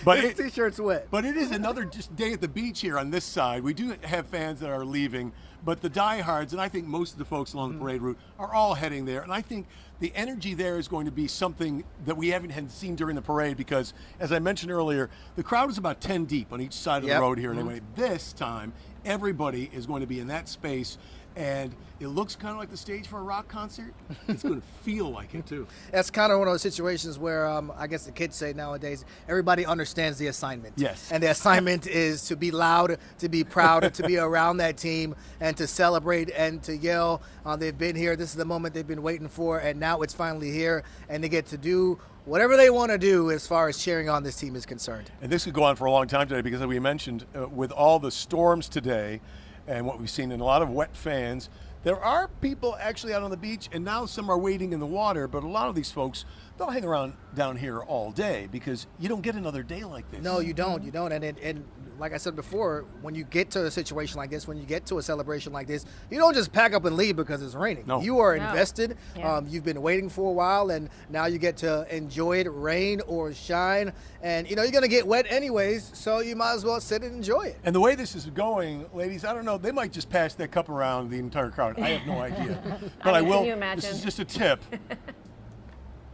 But this T-shirt's wet. But it is another just day at the beach here on this side. We do have fans that are leaving, but the diehards, and I think most of the folks along the parade route, are all heading there. And I think the energy there is going to be something that we haven't had seen during the parade because, as I mentioned earlier, the crowd is about 10 deep on each side of the road here. Anyway, this time, everybody is going to be in that space. And it looks kind of like the stage for a rock concert. It's going to feel like it, too. That's kind of one of those situations where I guess the kids say nowadays, everybody understands the assignment. Yes. And the assignment is to be loud, to be proud, to be around that team, and to celebrate and to yell. They've been here. This is the moment they've been waiting for, and now it's finally here, and they get to do whatever they want to do as far as cheering on this team is concerned. And this could go on for a long time today because, as we mentioned, with all the storms today, and what we've seen in a lot of wet fans, there are people actually out on the beach, and now some are waiting in the water, but a lot of these folks, they'll hang around down here all day because you don't get another day like this. No, you don't. And like I said before, when you get to a situation like this, when you get to a celebration like this, you don't just pack up and leave because it's raining. No. You are invested. Yeah. You've been waiting for a while, and now you get to enjoy it, rain or shine. And, you're going to get wet anyways, so you might as well sit and enjoy it. And the way this is going, ladies, I don't know, they might just pass that cup around the entire crowd. I have no idea. But I will. Can you imagine? This is just a tip.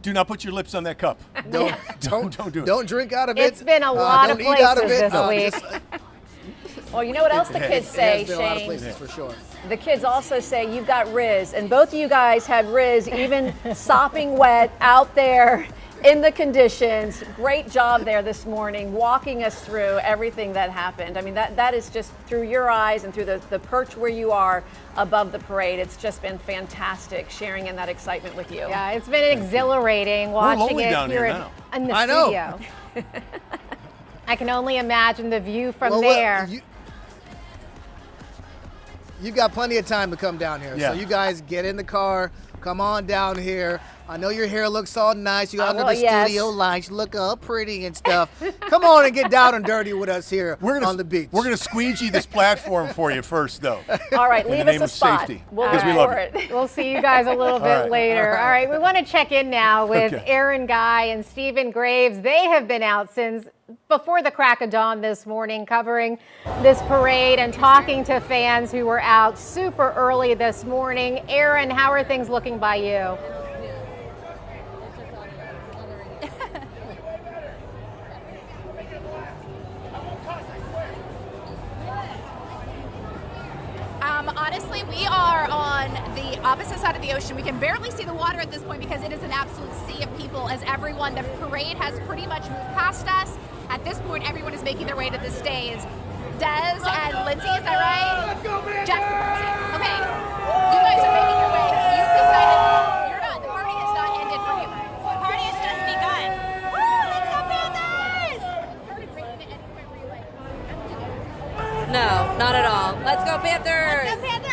Do not put your lips on that cup. Don't do it. Don't drink out of it. It's been a lot of don't eat out of places it. this week. Well, you know what else the kids say, It has been a lot of Shane? places for sure. The kids also say you've got Riz, and both of you guys had Riz even sopping wet out there in the conditions. Great job there this morning, walking us through everything that happened. I mean, that is just through your eyes and through the perch where you are above the parade. It's just been fantastic sharing in that excitement with you. Yeah, it's been exhilarating watching it here in the studio. I can only imagine the view from there. You've got plenty of time to come down here. Yeah. So you guys get in the car, come on down here. I know your hair looks all nice. You got under well, the yes. studio lights. You look all pretty and stuff. Come on and get down and dirty with us here on the beach. We're going to squeegee this platform for you first, though. All right, in leave the us name a of spot. safety. We'll Because we go love for you. it. We'll see you guys a little bit right. later. All right, we want to check in now with Okay. Aaron Guy and Stephen Graves. They have been out since before the crack of dawn this morning covering this parade and talking to fans who were out super early this morning. Aaron, how are things looking by you? Honestly, we are on the opposite side of the ocean. We can barely see the water at this point because it is an absolute sea of people as everyone, the parade has pretty much moved past us. At this point, everyone is making their way to the stage. Des and Lindsay, is that right? Jeff and Lindsay. Okay, you guys are making your way. You've decided you're not, the party has not ended for you. The party has just begun. Woo, let's go Panthers! No, not at all. Let's go Panthers! Let's go Panthers!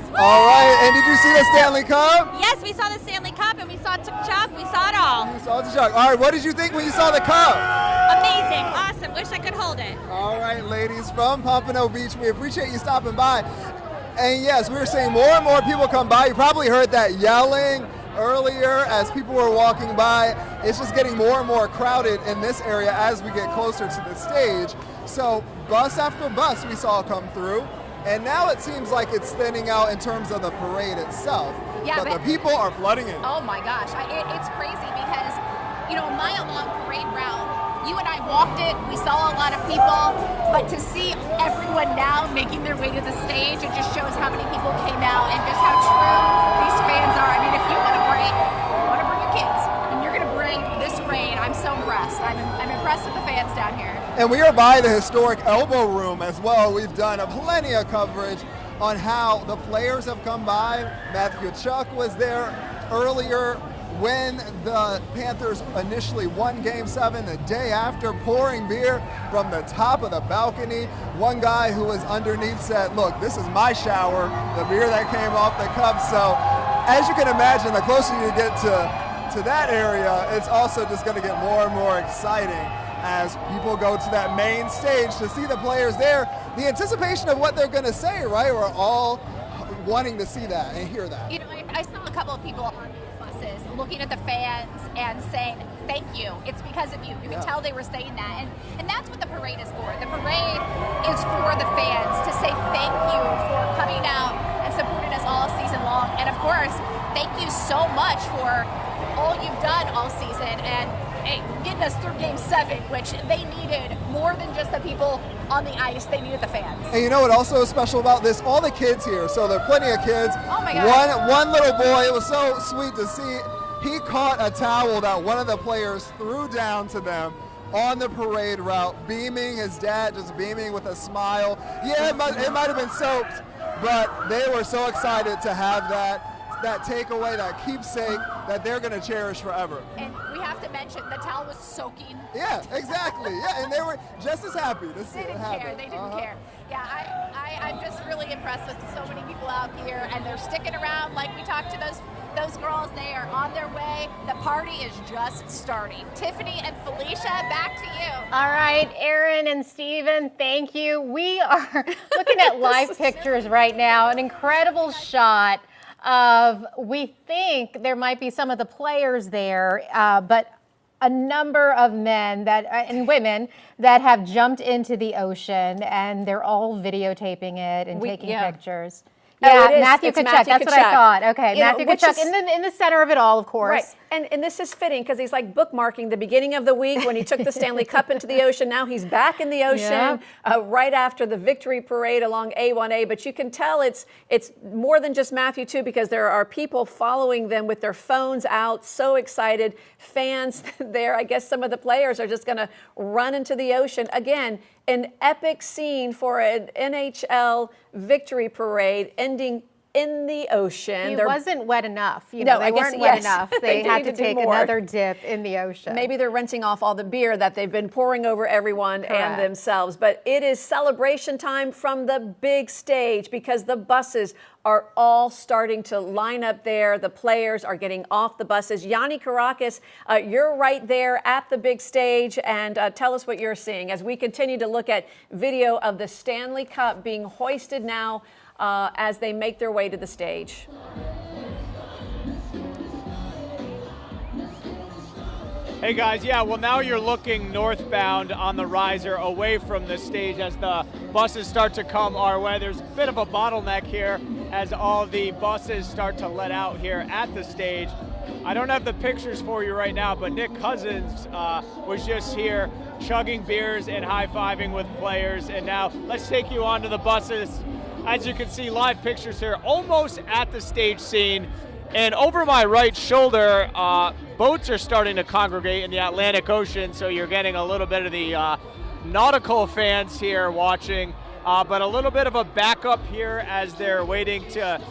Woo! All right, and did you see the Stanley Cup? Yes, we saw the Stanley Cup and we saw Chuck. We saw it all. You saw the Chuck. All right, what did you think when you saw the cup? Amazing, awesome. Wish I could hold it. All right, ladies from Pompano Beach, we appreciate you stopping by. And yes, we were seeing more and more people come by. You probably heard that yelling earlier as people were walking by. It's just getting more and more crowded in this area as we get closer to the stage. So bus after bus we saw come through. And now it seems like it's thinning out in terms of the parade itself. Yeah, but the people are flooding in. Oh my gosh, it's crazy because, you know, a mile-long parade route, you and I walked it, we saw a lot of people, but to see everyone now making their way to the stage, it just shows how many people came out and just how true these fans are. I mean, if you want to bring your kids and you're going to bring this rain, I'm so impressed. I'm impressed with the fans down here. And we are by the historic Elbow Room as well. We've done plenty of coverage on how the players have come by. Matthew Chuck was there earlier when the Panthers initially won Game 7, the day after, pouring beer from the top of the balcony. One guy who was underneath said, look, this is my shower, the beer that came off the cup. So as you can imagine, the closer you get to that area, it's also just going to get more and more exciting as people go to that main stage to see the players there. The anticipation of what they're going to say, right? We're all wanting to see that and hear that. You know, I saw a couple of people on buses looking at the fans and saying, thank you. It's because of you. You can tell they were saying that. And that's what the parade is for. The parade is for the fans to say thank you for coming out and supporting us all season long. And of course, thank you so much for all you've done all season and getting us through Game 7, which they needed more than just the people on the ice. They needed the fans. And you know what also is special about this? All the kids here. So there are plenty of kids. Oh my God. One little boy, it was so sweet to see. He caught a towel that one of the players threw down to them on the parade route, beaming, his dad just beaming with a smile. Yeah, it might have been soaked, but they were so excited to have that takeaway, that keepsake that they're going to cherish forever. And we have to mention the towel was soaking. Yeah, exactly. Yeah, and they were just as happy to see it happen. They didn't care. Yeah, I'm just really impressed with so many people out here, and they're sticking around. Like we talked to those girls, they are on their way. The party is just starting. Tiffany and Felicia, back to you. All right, Aaron and Steven, thank you. We are looking at live pictures right now. An incredible shot of, we think there might be some of the players there, but a number of men and women that have jumped into the ocean, and they're all videotaping it and taking pictures. Yeah, Matthew Tkachuk, that's what I thought. Okay, Matthew Tkachuk in the center of it all, of course. Right, and this is fitting because he's like bookmarking the beginning of the week when he took the Stanley Cup into the ocean. Now he's back in the ocean right after the victory parade along A1A. But you can tell it's more than just Matthew too, because there are people following them with their phones out, so excited. Fans there. I guess some of the players are just going to run into the ocean again. An epic scene for an NHL victory parade ending in the ocean. It wasn't wet enough. You know, they weren't wet enough. They had to take another dip in the ocean. Maybe they're rinsing off all the beer that they've been pouring over everyone and themselves. But it is celebration time from the big stage because the buses are all starting to line up there. The players are getting off the buses. Yanni Kourakis, you're right there at the big stage, and tell us what you're seeing as we continue to look at video of the Stanley Cup being hoisted now as they make their way to the stage. Hey guys, yeah, well now you're looking northbound on the riser away from the stage as the buses start to come our way. There's a bit of a bottleneck here as all the buses start to let out here at the stage. I don't have the pictures for you right now, but Nick Cousins was just here chugging beers and high-fiving with players. And now let's take you onto the buses. As you can see, live pictures here almost at the stage scene. And over my right shoulder, boats are starting to congregate in the Atlantic Ocean, so you're getting a little bit of the nautical fans here watching, but a little bit of a backup here as they're waiting to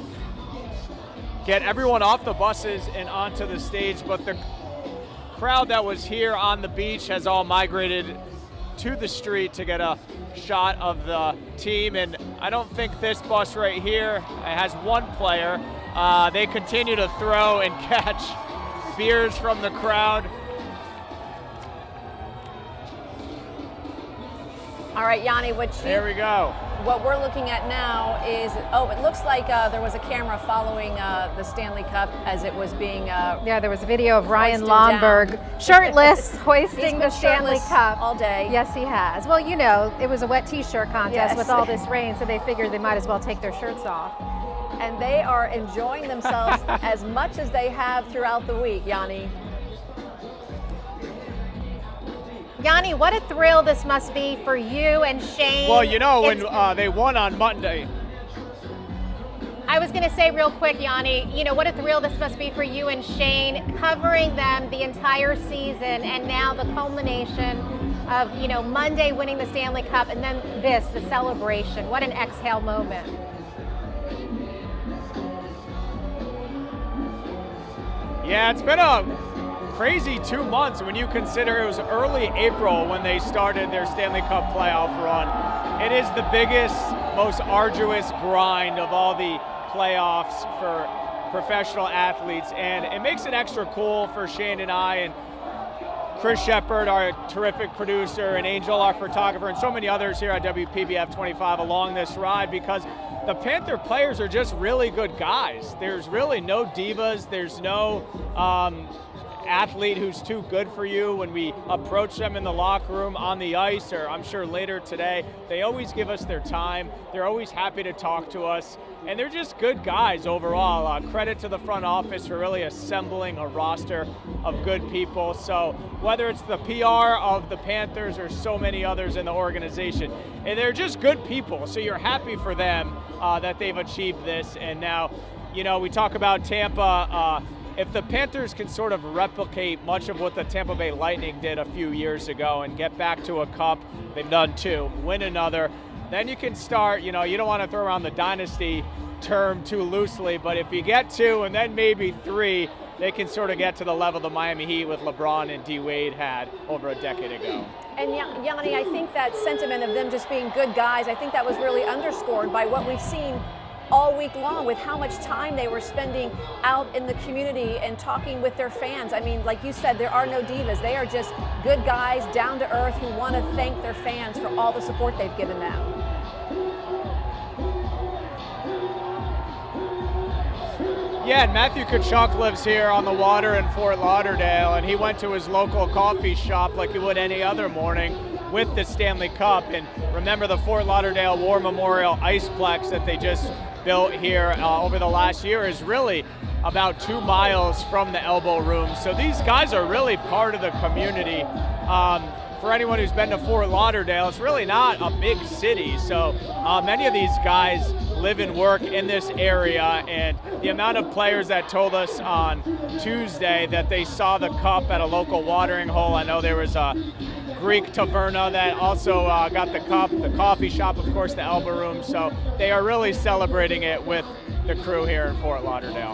get everyone off the buses and onto the stage. But the crowd that was here on the beach has all migrated to the street to get a shot of the team. And I don't think this bus right here has one player. They continue to throw and catch beers from the crowd. All right, Yanni, there we go. What we're looking at now is, it looks like there was a camera following the Stanley Cup as it was being yeah, there was a video of Ryan Lomberg shirtless hoisting the Stanley Cup all day. Yes, he has. Well, you know, it was a wet t-shirt contest with all this rain, so they figured they might as well take their shirts off. And they are enjoying themselves as much as they have throughout the week, Yanni. Yanni, what a thrill this must be for you and Shane. Well, you know, when they won on Monday. I was going to say real quick, Yanni, you know, what a thrill this must be for you and Shane, covering them the entire season, and now the culmination of, you know, Monday winning the Stanley Cup, and then this, the celebration. What an exhale moment. Yeah, it's been a crazy 2 months when you consider it was early April when they started their Stanley Cup playoff run. It is the biggest, most arduous grind of all the playoffs for professional athletes, and it makes it extra cool for Shane and I and Chris Shepard, our terrific producer, and Angel, our photographer, and so many others here at WPBF 25 along this ride, because the Panther players are just really good guys. There's really no divas. There's no athlete who's too good for you when we approach them in the locker room, on the ice, or I'm sure later today. They always give us their time. They're always happy to talk to us, and they're just good guys overall. Credit to the front office for really assembling a roster of good people. So whether it's the PR of the Panthers or so many others in the organization, and they're just good people. So you're happy for them that they've achieved this. And now, you know, we talk about Tampa. If the Panthers can sort of replicate much of what the Tampa Bay Lightning did a few years ago and get back to a cup, they've done 2, win another, then you can start, you know, you don't want to throw around the dynasty term too loosely, but if you get 2 and then maybe 3, they can sort of get to the level the Miami Heat with LeBron and D. Wade had over a decade ago. And Yanni, I think that sentiment of them just being good guys, I think that was really underscored by what we've seen all week long with how much time they were spending out in the community and talking with their fans. I mean, like you said, there are no divas. They are just good guys, down to earth, who want to thank their fans for all the support they've given them. Yeah, and Matthew Tkachuk lives here on the water in Fort Lauderdale, and he went to his local coffee shop like he would any other morning with the Stanley Cup. And remember the Fort Lauderdale War Memorial Iceplex that they just built here over the last year is really about 2 miles from the Elbow Room. So these guys are really part of the community. For anyone who's been to Fort Lauderdale, it's really not a big city. So many of these guys live and work in this area, and the amount of players that told us on Tuesday that they saw the cup at a local watering hole. I know there was a Greek Taverna that also got the cup, the coffee shop, of course, the Elba Room. So they are really celebrating it with the crew here in Fort Lauderdale.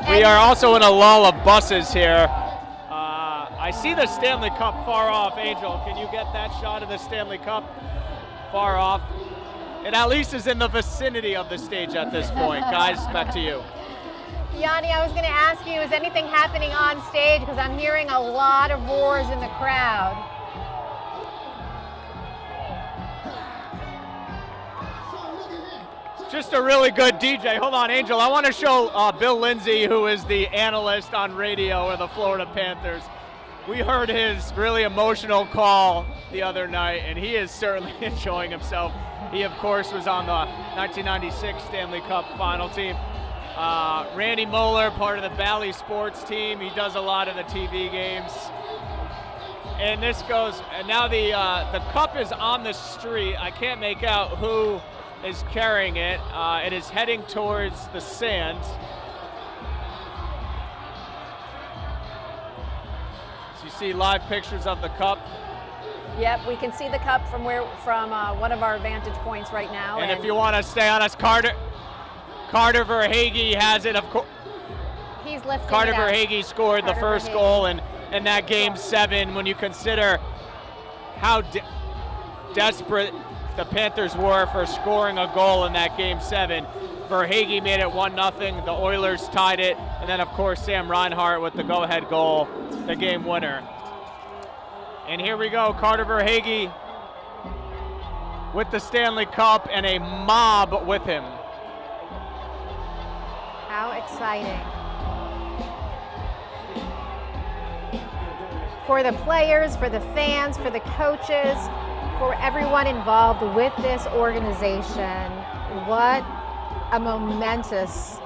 We are also in a lull of buses here. I see the Stanley Cup far off. Angel, can you get that shot of the Stanley Cup far off? It at least is in the vicinity of the stage at this point. Guys, back to you. Yanni, I was going to ask you, is anything happening on stage? Because I'm hearing a lot of roars in the crowd. Just a really good DJ. Hold on, Angel. I want to show Bill Lindsay, who is the analyst on radio of the Florida Panthers. We heard his really emotional call the other night, and he is certainly enjoying himself. He, of course, was on the 1996 Stanley Cup final team. Randy Moeller, part of the Bally Sports team. He does a lot of the TV games. And this goes, and now the cup is on the street. I can't make out who is carrying it. It is heading towards the sand. So you see live pictures of the cup. Yep, we can see the cup from one of our vantage points right now. And if you want to stay on us, Carter Verhaeghe has it, of course. He's lifting Carter it up. Verhaeghe scored the first goal in that Game 7. When you consider how desperate the Panthers were for scoring a goal in that Game 7, Verhaeghe made it 1-0. The Oilers tied it, and then of course Sam Reinhart with the go-ahead goal, the game winner. And here we go, Carter Verhaeghe with the Stanley Cup and a mob with him. How exciting. For the players, for the fans, for the coaches, for everyone involved with this organization, what a momentous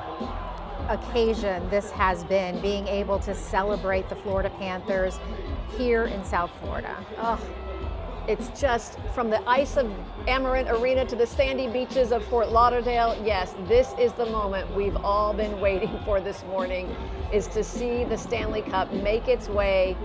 occasion this has been, being able to celebrate the Florida Panthers here in South Florida. Oh, it's just from the ice of Amarant Arena to the sandy beaches of Fort Lauderdale. Yes, this is the moment we've all been waiting for this morning, is to see the Stanley Cup make its way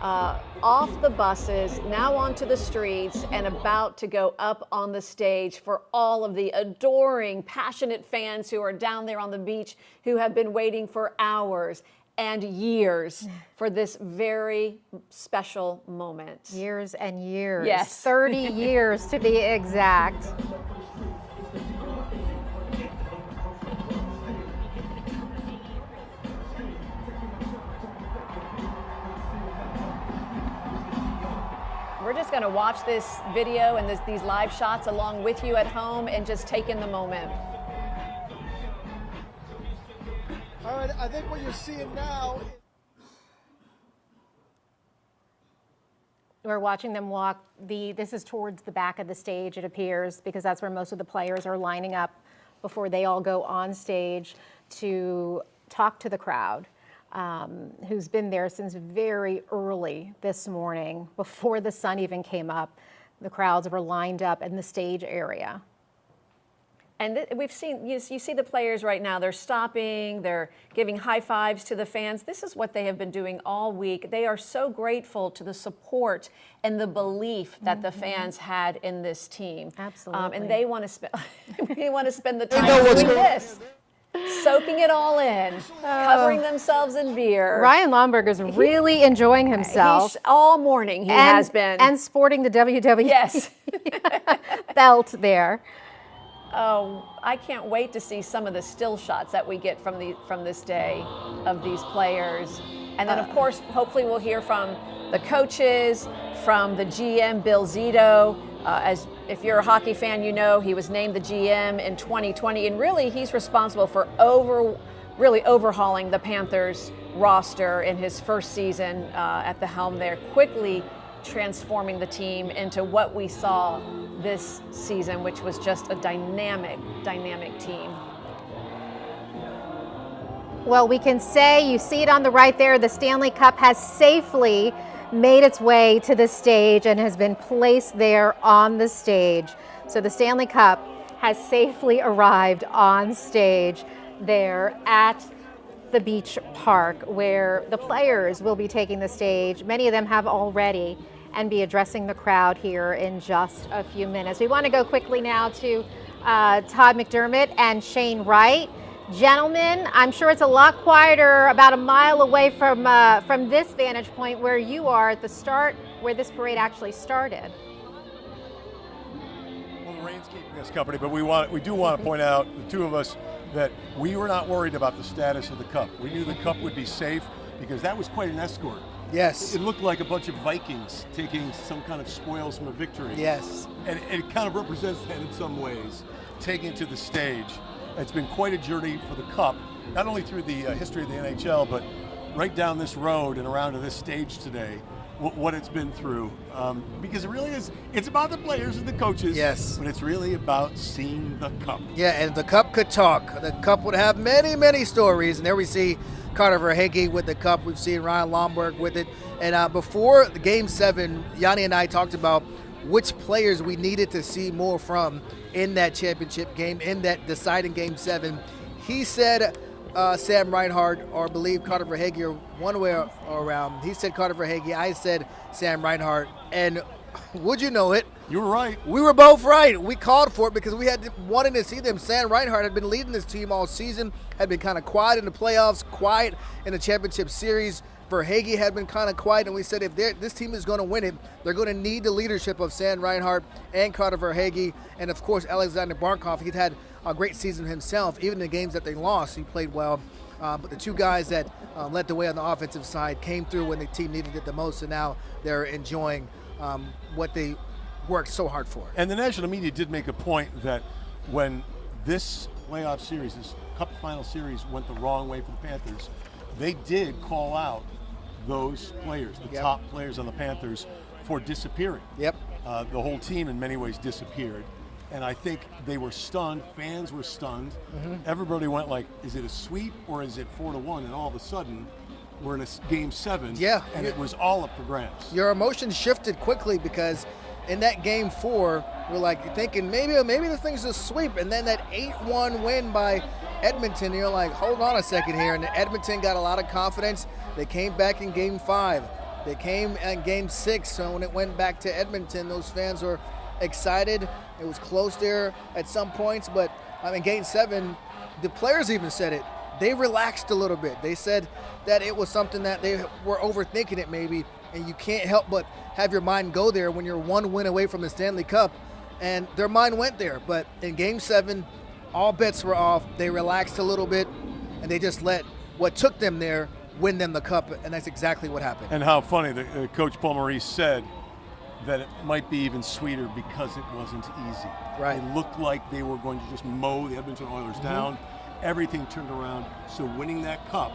off the buses, now onto the streets, and about to go up on the stage for all of the adoring, passionate fans who are down there on the beach, who have been waiting for hours and years for this very special moment. Years and years. Yes. 30 years to be exact. We're just going to watch this video and these live shots along with you at home and just take in the moment. All right, I think what you're seeing now. We're watching them walk. This is towards the back of the stage, it appears, because that's where most of the players are lining up before they all go on stage to talk to the crowd, who's been there since very early this morning, before the sun even came up. The crowds were lined up in the stage area. And we've seen, you see the players right now, they're stopping, they're giving high fives to the fans. This is what they have been doing all week. They are so grateful to the support and the belief that the fans had in this team. Absolutely. And they want to spend the time doing this, soaking it all in, covering themselves in beer. Ryan Lomberg is really enjoying himself. All morning he has been. And sporting the WWE yes. belt there. Oh, I can't wait to see some of the still shots that we get from this day of these players. And then, of course, hopefully we'll hear from the coaches, from the GM, Bill Zito. As if you're a hockey fan, you know he was named the GM in 2020. And really, he's responsible for really overhauling the Panthers roster in his first season at the helm there, quickly transforming the team into what we saw this season, which was just a dynamic team. Well, we can say, you see it on the right there, the Stanley Cup has safely made its way to the stage and has been placed there on the stage. So the Stanley Cup has safely arrived on stage there at the beach park, where the players will be taking the stage. Many of them have already. and be addressing the crowd here in just a few minutes. We want to go quickly now to Todd McDermott and Shane Wright. Gentlemen, I'm sure it's a lot quieter about a mile away from this vantage point where you are at the start, where this parade actually started. Well, the rain's keeping us company, but we do want to point out, the two of us, that we were not worried about the status of the cup. We knew the cup would be safe because that was quite an escort. Yes. It looked like a bunch of Vikings taking some kind of spoils from a victory. Yes. And it kind of represents that in some ways, taking it to the stage. It's been quite a journey for the cup, not only through the history of the NHL, but right down this road and around to this stage today, what it's been through. Because it really is, it's about the players and the coaches. Yes. But it's really about seeing the cup. Yeah, and the cup could talk. The cup would have many, many stories. And there we see Carter Verhaeghe with the cup. We've seen Ryan Lomberg with it. And before the Game 7, Yanni and I talked about which players we needed to see more from in that championship game, in that deciding Game 7. He said Sam Reinhart, or I believe Carter Verhaeghe, or one way around. He said Carter Verhaeghe, I said Sam Reinhart. And would you know it? You were right. We were both right. We called for it because we had wanted to see them. Sam Reinhart had been leading this team all season, had been kind of quiet in the playoffs, quiet in the championship series. Verhaeghe had been kind of quiet, and we said if this team is going to win it, they're going to need the leadership of Sam Reinhart and Carter Verhaeghe, and of course Alexander Barkov. He's had a great season himself. Even in the games that they lost, he played well. But the two guys that led the way on the offensive side came through when the team needed it the most, and now they're enjoying what they worked so hard for. And the national media did make a point that when this playoff series, this Cup final series, went the wrong way for the Panthers, they did call out those players, the top players on the Panthers, for disappearing. Yep. The whole team in many ways disappeared. And I think they were stunned, fans were stunned. Everybody went like, is it a sweep or is it 4-1? And all of a sudden, we're in a Game 7, and it was all up for grabs. Your emotions shifted quickly because in that Game 4, we're like thinking maybe this thing's a sweep, and then that 8-1 win by Edmonton, you're like, hold on a second here, and Edmonton got a lot of confidence. They came back in Game 5. They came in Game 6, so when it went back to Edmonton, those fans were excited. It was close there at some points, but I mean, Game 7, the players even said it. They relaxed a little bit. They said that it was something that they were overthinking it maybe, and you can't help but have your mind go there when you're one win away from the Stanley Cup, and their mind went there. But in Game 7, all bets were off. They relaxed a little bit, and they just let what took them there win them the cup, and that's exactly what happened. And how funny, Coach Paul Maurice said that it might be even sweeter because it wasn't easy. Right. It looked like they were going to just mow the Edmonton Oilers down. Everything turned around. So winning that cup,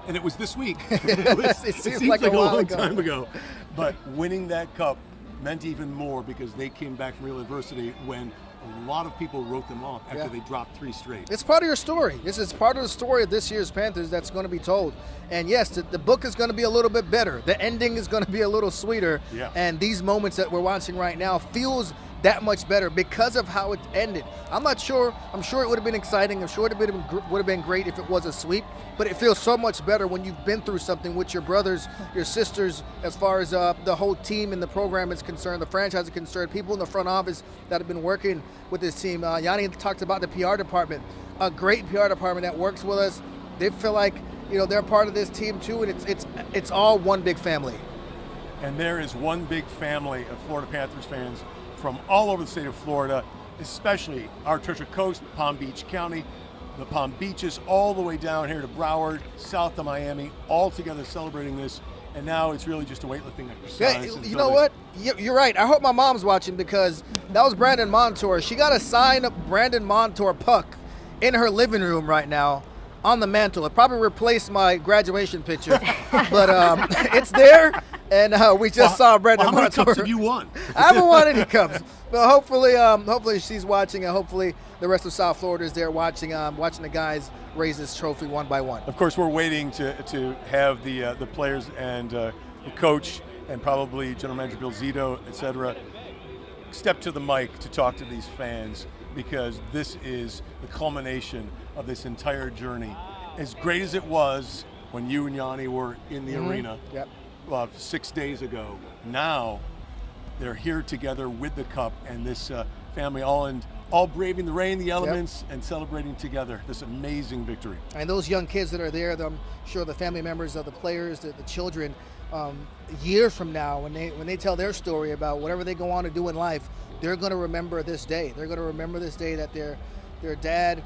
and it was this week. it seems like a long time ago. But winning that cup meant even more because they came back from real adversity when a lot of people wrote them off after they dropped 3 straight. It's part of your story. This is part of the story of this year's Panthers that's going to be told. And yes, the book is going to be a little bit better. The ending is going to be a little sweeter. Yeah. And these moments that we're watching right now feels that much better because of how it ended. I'm sure it would have been exciting. I'm sure it would have been great if it was a sweep, but it feels so much better when you've been through something with your brothers, your sisters, as far as the whole team and the program is concerned, the franchise is concerned, people in the front office that have been working with this team. Yanni talked about the PR department, a great PR department that works with us. They feel like they're part of this team too, and it's all one big family. And there is one big family of Florida Panthers fans from all over the state of Florida, especially our Treasure Coast, Palm Beach County, the Palm Beaches, all the way down here to Broward, south to Miami, all together celebrating this. And now it's really just a weightlifting exercise. Yeah, you know what? You're right. I hope my mom's watching because that was Brandon Montour. She got a signed Brandon Montour puck in her living room right now on the mantle. It probably replaced my graduation picture, but it's there. And we just saw Brandon Montour. How many cups have you won? I haven't won any cups, but hopefully she's watching, and hopefully the rest of South Florida is there watching the guys raise this trophy one by one. Of course, we're waiting to have the players and the coach and probably General Manager Bill Zito, et cetera, step to the mic to talk to these fans because this is the culmination of this entire journey. As great as it was when you and Yanni were in the arena, 6 days ago. Now they're here together with the cup, and this family all braving the rain, the elements, and celebrating together this amazing victory. And those young kids that are there, I'm sure the family members of the players, the children, years from now, when they tell their story about whatever they go on to do in life, they're going to remember this day. They're going to remember this day that their dad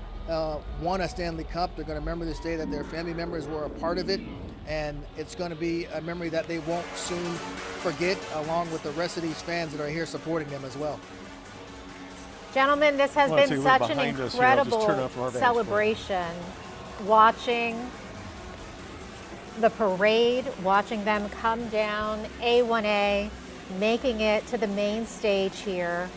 won a Stanley Cup. They're going to remember this day that their family members were a part of it. And it's going to be a memory that they won't soon forget, along with the rest of these fans that are here supporting them as well. Gentlemen, this has been such an incredible celebration. Watching the parade, watching them come down A1A, making it to the main stage here,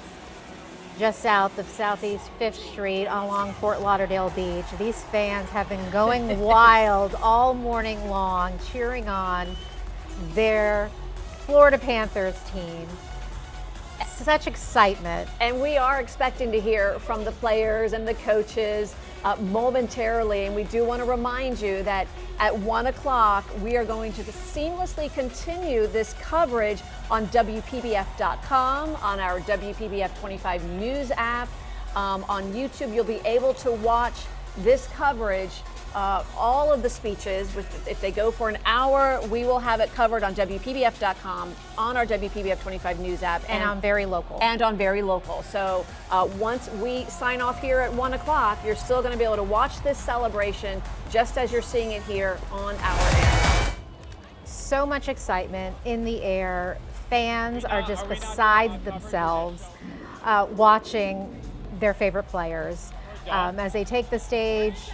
just south of Southeast 5th Street along Fort Lauderdale Beach. These fans have been going wild all morning long, cheering on their Florida Panthers team. Such excitement. And we are expecting to hear from the players and the coaches momentarily. And we do want to remind you that at 1 o'clock, we are going to seamlessly continue this coverage on WPBF.com, on our WPBF 25 News app. On YouTube, you'll be able to watch this coverage, all of the speeches. If they go for an hour, we will have it covered on WPBF.com, on our WPBF 25 News app. And on Very Local. And on Very Local. So once we sign off here at 1 o'clock, you're still going to be able to watch this celebration just as you're seeing it here on our air. So much excitement in the air. Fans are just beside themselves watching their favorite players as they take the stage.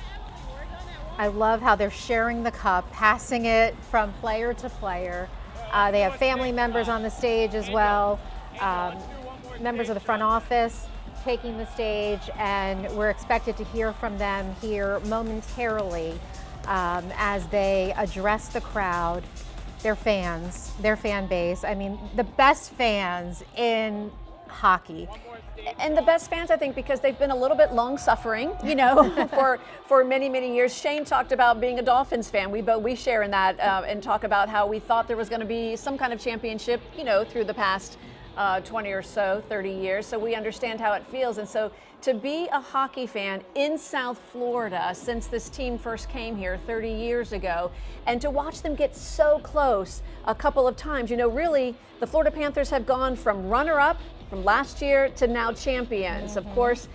I love how they're sharing the cup, passing it from player to player. They have family members on the stage as well, members of the front office taking the stage, and we're expected to hear from them here momentarily as they address the crowd, their fans, their fan base. I mean, the best fans in hockey. And the best fans, I think, because they've been a little bit long-suffering, you know, for many, many years. Shane talked about being a Dolphins fan. We share in that and talk about how we thought there was going to be some kind of championship, you know, through the past 20 or so, 30 years. So we understand how it feels. And so to be a hockey fan in South Florida since this team first came here 30 years ago, and to watch them get so close a couple of times, you know, really the Florida Panthers have gone from runner-up from last year to now champions. Of course,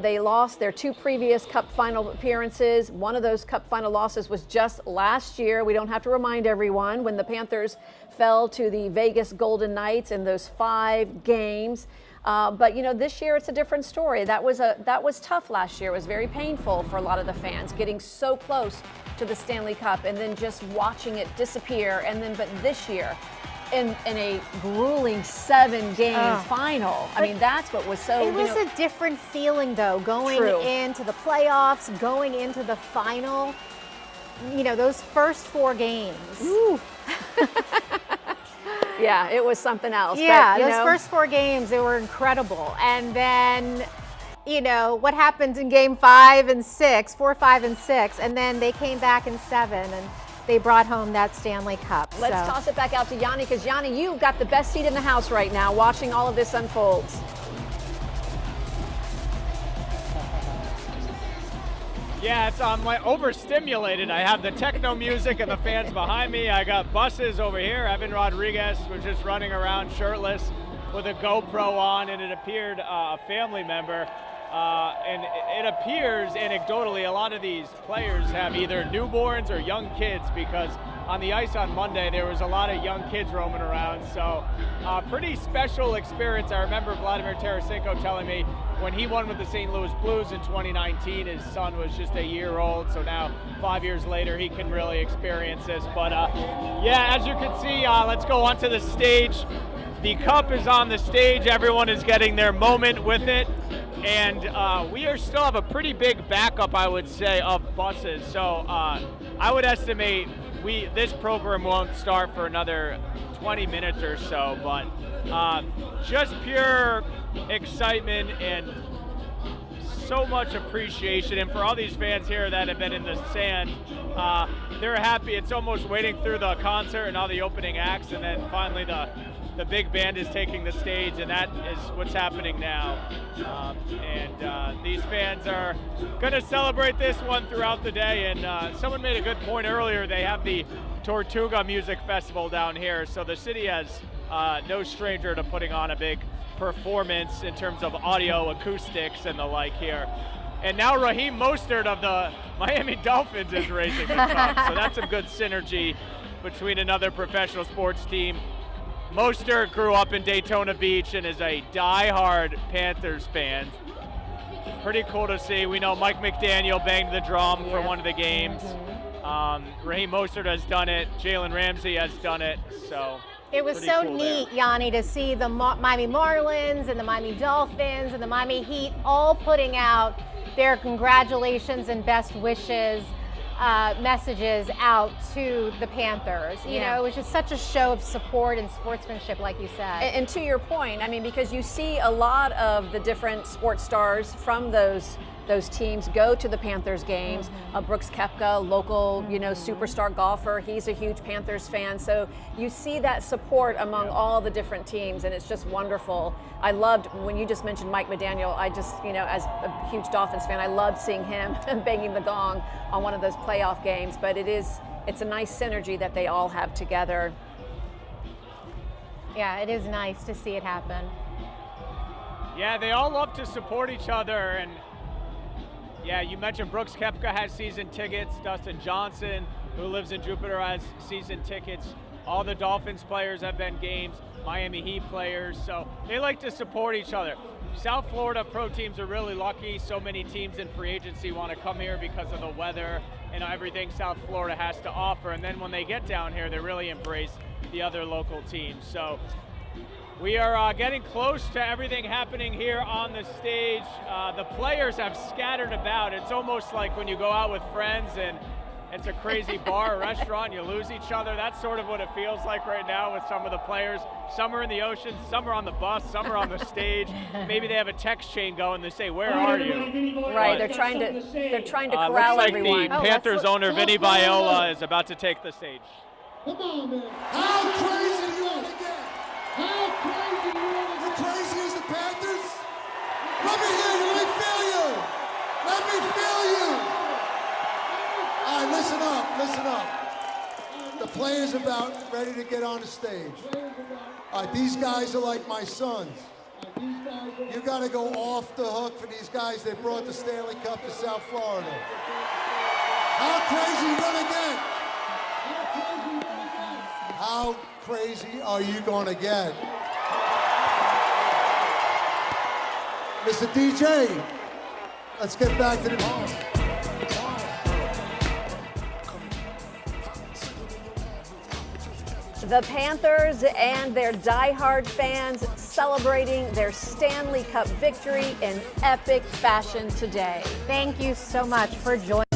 they lost their 2 previous Cup final appearances. One of those Cup final losses was just last year. We don't have to remind everyone when the Panthers fell to the Vegas Golden Knights in those 5 games. But you know, this year it's a different story. That was tough last year. It was very painful for a lot of the fans, getting so close to the Stanley Cup and then just watching it disappear. And then, but this year, in a grueling 7-game final. I mean, that's what was so. It was a different feeling, though, going into the playoffs, going into the final. You know, those first 4 games. Ooh. Yeah, it was something else. Yeah, but, those first 4 games, they were incredible. And then, you know, what happened in game 5 and 6, 4, 5, and 6, and then they came back in 7, and they brought home that Stanley Cup. Let's toss it back out to Yanni, because Yanni, you've got the best seat in the house right now, watching all of this unfold. Yeah, I'm like overstimulated. I have the techno music and the fans behind me. I got buses over here. Evan Rodriguez was just running around shirtless with a GoPro on, and it appeared a family member. And it appears anecdotally a lot of these players have either newborns or young kids, because on the ice on Monday there was a lot of young kids roaming around. So pretty special experience. I remember Vladimir Tarasenko telling me when he won with the St. Louis Blues in 2019, his son was just a year old. So now 5 years later he can really experience this. But yeah, as you can see, let's go onto the stage. The cup is on the stage. Everyone is getting their moment with it. And we still have a pretty big backup, I would say, of buses. So I would estimate this program won't start for another 20 minutes or so. But just pure excitement and so much appreciation, and for all these fans here that have been in the sand, they're happy. It's almost waiting through the concert and all the opening acts, and then finally the big band is taking the stage, and that is what's happening now. These fans are going to celebrate this one throughout the day. And someone made a good point earlier. They have the Tortuga Music Festival down here, so the city has no stranger to putting on a big performance in terms of audio, acoustics, and the like here. And now Raheem Mostert of the Miami Dolphins is raising the cup, so that's some good synergy between another professional sports team. Mostert grew up in Daytona Beach and is a die-hard Panthers fan. Pretty cool to see. We know Mike McDaniel banged the drum for one of the games. Raheem Mostert has done it. Jalen Ramsey has done it. So it was so neat, Yanni, to see the Miami Marlins and the Miami Dolphins and the Miami Heat all putting out their congratulations and best wishes messages out to the Panthers. You know, it was just such a show of support and sportsmanship, like you said. And to your point, I mean, because you see a lot of the different sports stars from those teams go to the Panthers games. Brooks Koepka, local, superstar golfer, he's a huge Panthers fan. So you see that support among all the different teams, and it's just wonderful. I loved when you just mentioned Mike McDaniel. I just, as a huge Dolphins fan, I loved seeing him banging the gong on one of those playoff games. But it's a nice synergy that they all have together. Yeah, it is nice to see it happen. Yeah, they all love to support each other. And yeah, you mentioned Brooks Koepka has season tickets. Dustin Johnson, who lives in Jupiter, has season tickets. All the Dolphins players have been games, Miami Heat players, so they like to support each other. South Florida pro teams are really lucky. So many teams in free agency want to come here because of the weather and everything South Florida has to offer. And then when they get down here, they really embrace the other local teams. So we are getting close to everything happening here on the stage. The players have scattered about. It's almost like when you go out with friends and it's a crazy bar or restaurant, you lose each other. That's sort of what it feels like right now with some of the players. Some are in the ocean, some are on the bus, some are on the stage. Maybe they have a text chain going. They say, "Where are you?" Right, they're trying to corral everyone. Looks like the Panthers owner Vinny Viola is about to take the stage. Come on, man. How crazy you want to get? How crazy you want to get? You're crazy as the Panthers? Let me hear you. Let me feel you. Let me feel you. All right, listen up, listen up. The players about ready to get on the stage. All right, these guys are like my sons. You got to go off the hook for these guys. They brought the Stanley Cup to South Florida. How crazy you gonna get? How crazy are you gonna get? Mr. DJ, let's get back to the ball. The Panthers and their diehard fans celebrating their Stanley Cup victory in epic fashion today. Thank you so much for joining.